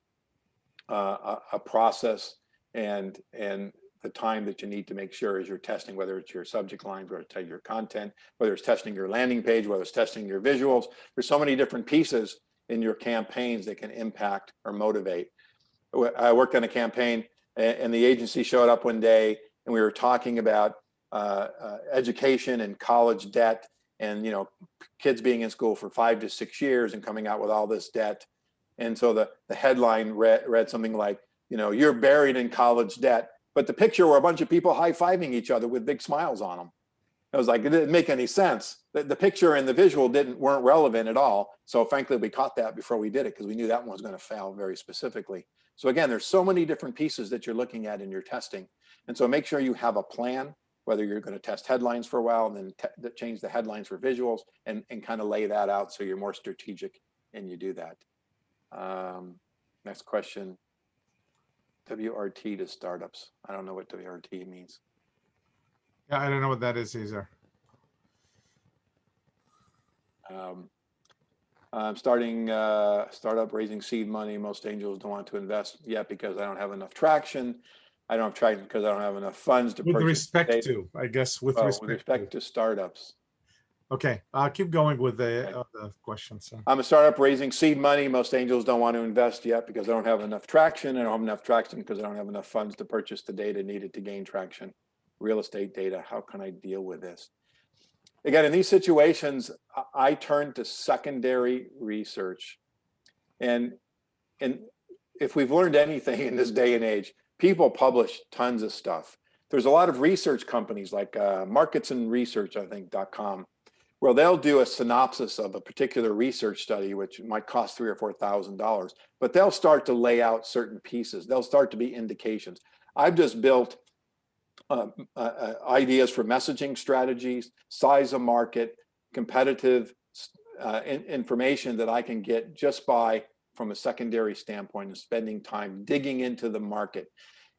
a process and the time that you need to make sure as you're testing, whether it's your subject lines, whether it's your content, whether it's testing your landing page, whether it's testing your visuals. There's so many different pieces in your campaigns that can impact or motivate. I worked on a campaign, and the agency showed up one day, and we were talking about education and college debt, and kids being in school for 5 to 6 years and coming out with all this debt. And so the headline read something like, you're buried in college debt, but the picture were a bunch of people high-fiving each other with big smiles on them. I was like, it didn't make any sense. The picture and the visual weren't relevant at all. So frankly, we caught that before we did it, because we knew that one was going to fail very specifically. So again, there's so many different pieces that you're looking at in your testing. And so make sure you have a plan, whether you're going to test headlines for a while and then change the headlines for visuals, and kind of lay that out so you're more strategic and you do that. Next question. WRT to startups. I don't know what WRT means. Yeah, I don't know what that is either. Starting startup, raising seed money. Most angels don't want to invest yet because I don't have enough traction. I don't have traction because I don't have enough funds to purchase. With respect to, I guess, with respect to startups. Okay, I'll keep going with the questions. I'm a startup raising seed money. Most angels don't want to invest yet because I don't have enough traction. I don't have enough traction because I don't have enough funds to purchase the data needed to gain traction. Real estate data, how can I deal with this? Again, in these situations, I turn to secondary research. And if we've learned anything in this day and age, people publish tons of stuff. There's a lot of research companies like marketsandresearch, I think, .com, where they'll do a synopsis of a particular research study, which might cost $3,000 or $4,000, but they'll start to lay out certain pieces. They'll start to be indications. I've just built ideas for messaging strategies, size of market, competitive information that I can get just from a secondary standpoint and spending time digging into the market.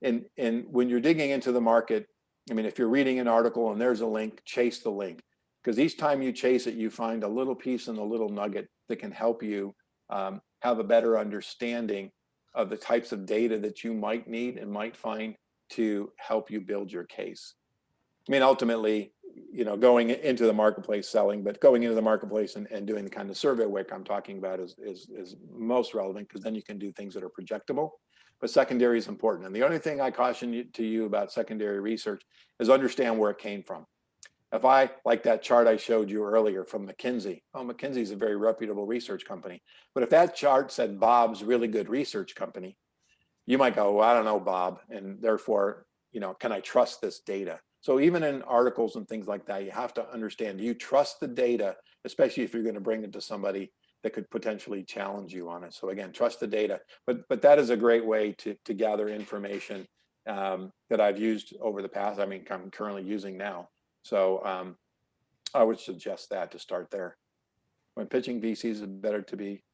And when you're digging into the market, I mean, if you're reading an article and there's a link, chase the link. Because each time you chase it, you find a little piece and a little nugget that can help you have a better understanding of the types of data that you might need and might find to help you build your case. I mean, ultimately, going into the marketplace selling, but going into the marketplace and doing the kind of survey work I'm talking about is most relevant, because then you can do things that are projectable. But secondary is important. And the only thing I caution you about secondary research is understand where it came from. If I, like that chart I showed you earlier from McKinsey, McKinsey is a very reputable research company. But if that chart said Bob's really good research company, you might go, well, I don't know Bob, and therefore, can I trust this data? So even in articles and things like that, you have to understand, do you trust the data, especially if you're going to bring it to somebody that could potentially challenge you on it. So again, trust the data, but that is a great way to gather information that I've used over the past. I mean, I'm currently using now. So I would suggest that to start there. When pitching VCs, it's better to be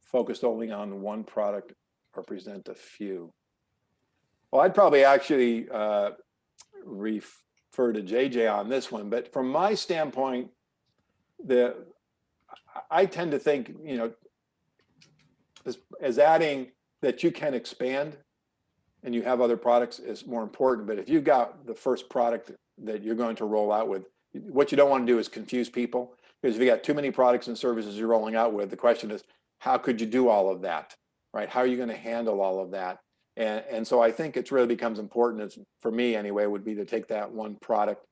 focused only on one product or present a few. Well, I'd probably actually refer to JJ on this one, but from my standpoint, I tend to think, you know, as adding that you can expand and you have other products is more important. But if you've got the first product that you're going to roll out with, what you don't want to do is confuse people, because if you got too many products and services you're rolling out with, the question is, how could you do all of that, right? How are you going to handle all of that? And so I think it's really becomes important, as for me anyway, would be to take that one product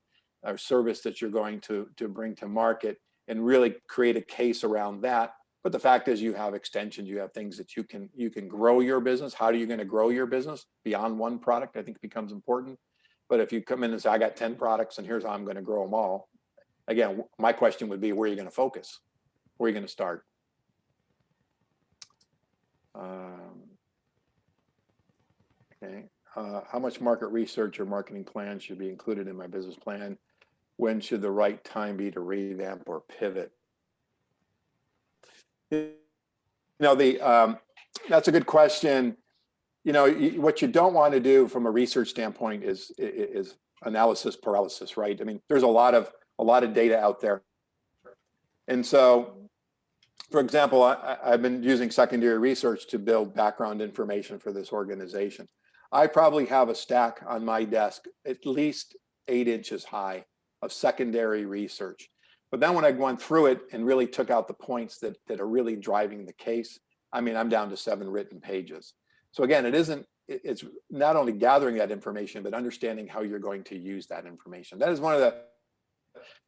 or service that you're going to bring to market and really create a case around that. But the fact is, you have extensions, you have things that you can grow your business. How are you going to grow your business beyond one product? I think becomes important. But if you come in and say, I got 10 products and here's how I'm going to grow them all. Again, my question would be, where are you going to focus? Where are you going to start? Okay. How much market research or marketing plan should be included in my business plan? When should the right time be to revamp or pivot? You know, that's a good question. You know, what you don't want to do from a research standpoint is analysis paralysis, right? I mean, there's a lot of data out there. And so, for example, I've been using secondary research to build background information for this organization. I probably have a stack on my desk at least 8 inches high of secondary research. But then when I went through it and really took out the points that are really driving the case, I mean, I'm down to 7 written pages. So again, it's not only gathering that information, but understanding how you're going to use that information. That is one of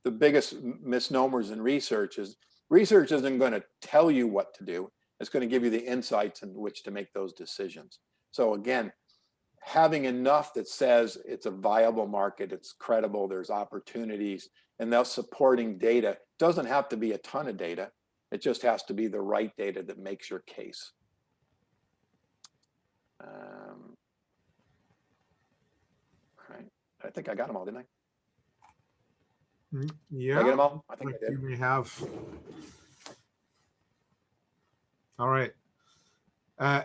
the biggest misnomers in research is research isn't going to tell you what to do. It's going to give you the insights in which to make those decisions. So again, having enough that says it's a viable market, it's credible, there's opportunities, and thus supporting data. Doesn't have to be a ton of data. It just has to be the right data that makes your case. All right. I think I got them all, didn't I? Yeah. Did I get them all? I think I did. You may have. All right.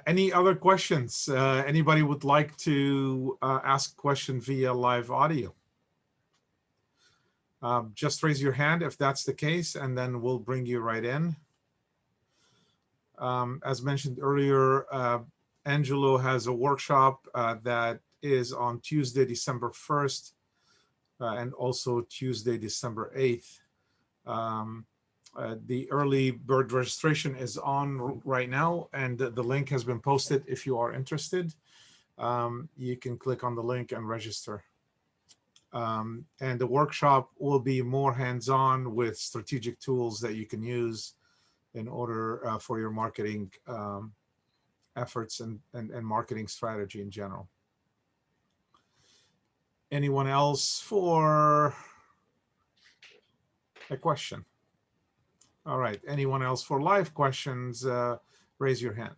Any other questions? Anybody would like to ask a question via live audio? Just raise your hand if that's the case, and then we'll bring you right in. As mentioned earlier, Angelo has a workshop that is on Tuesday, December 1st, and also Tuesday, December 8th. The early bird registration is on right now, and the link has been posted. If you are interested, you can click on the link and register. And the workshop will be more hands-on with strategic tools that you can use in order for your marketing efforts and marketing strategy in general. Anyone else for a question? All right, anyone else for live questions, raise your hand.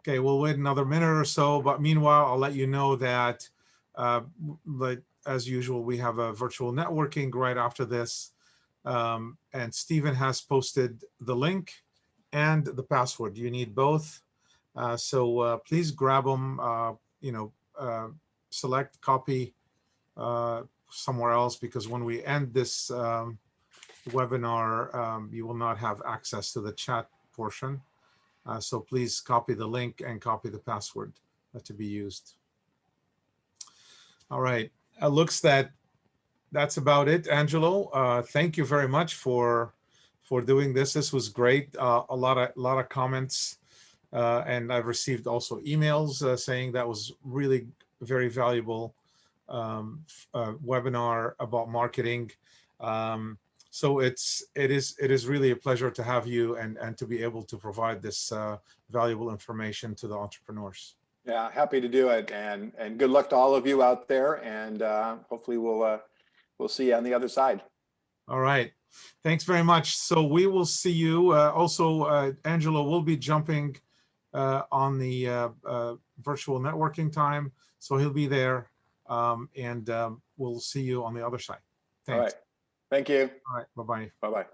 Okay, we'll wait another minute or so, but meanwhile, I'll let you know that, as usual, we have a virtual networking right after this, and Stephen has posted the link and the password. You need both, so please grab them, select copy somewhere else, because when we end this webinar, you will not have access to the chat portion. So please copy the link and copy the password to be used. All right, it looks that's about it. Angelo, thank you very much for doing this. This was great. A lot of comments, and I've received also emails saying that was really very valuable webinar about marketing. So it is really a pleasure to have you and to be able to provide this valuable information to the entrepreneurs. Yeah, happy to do it, and good luck to all of you out there, and hopefully we'll see you on the other side. All right. Thanks very much. So we will see you. Also, Angelo will be jumping on the virtual networking time, so he'll be there, and we'll see you on the other side. Thanks. All right. Thank you. All right. Bye-bye. Bye-bye.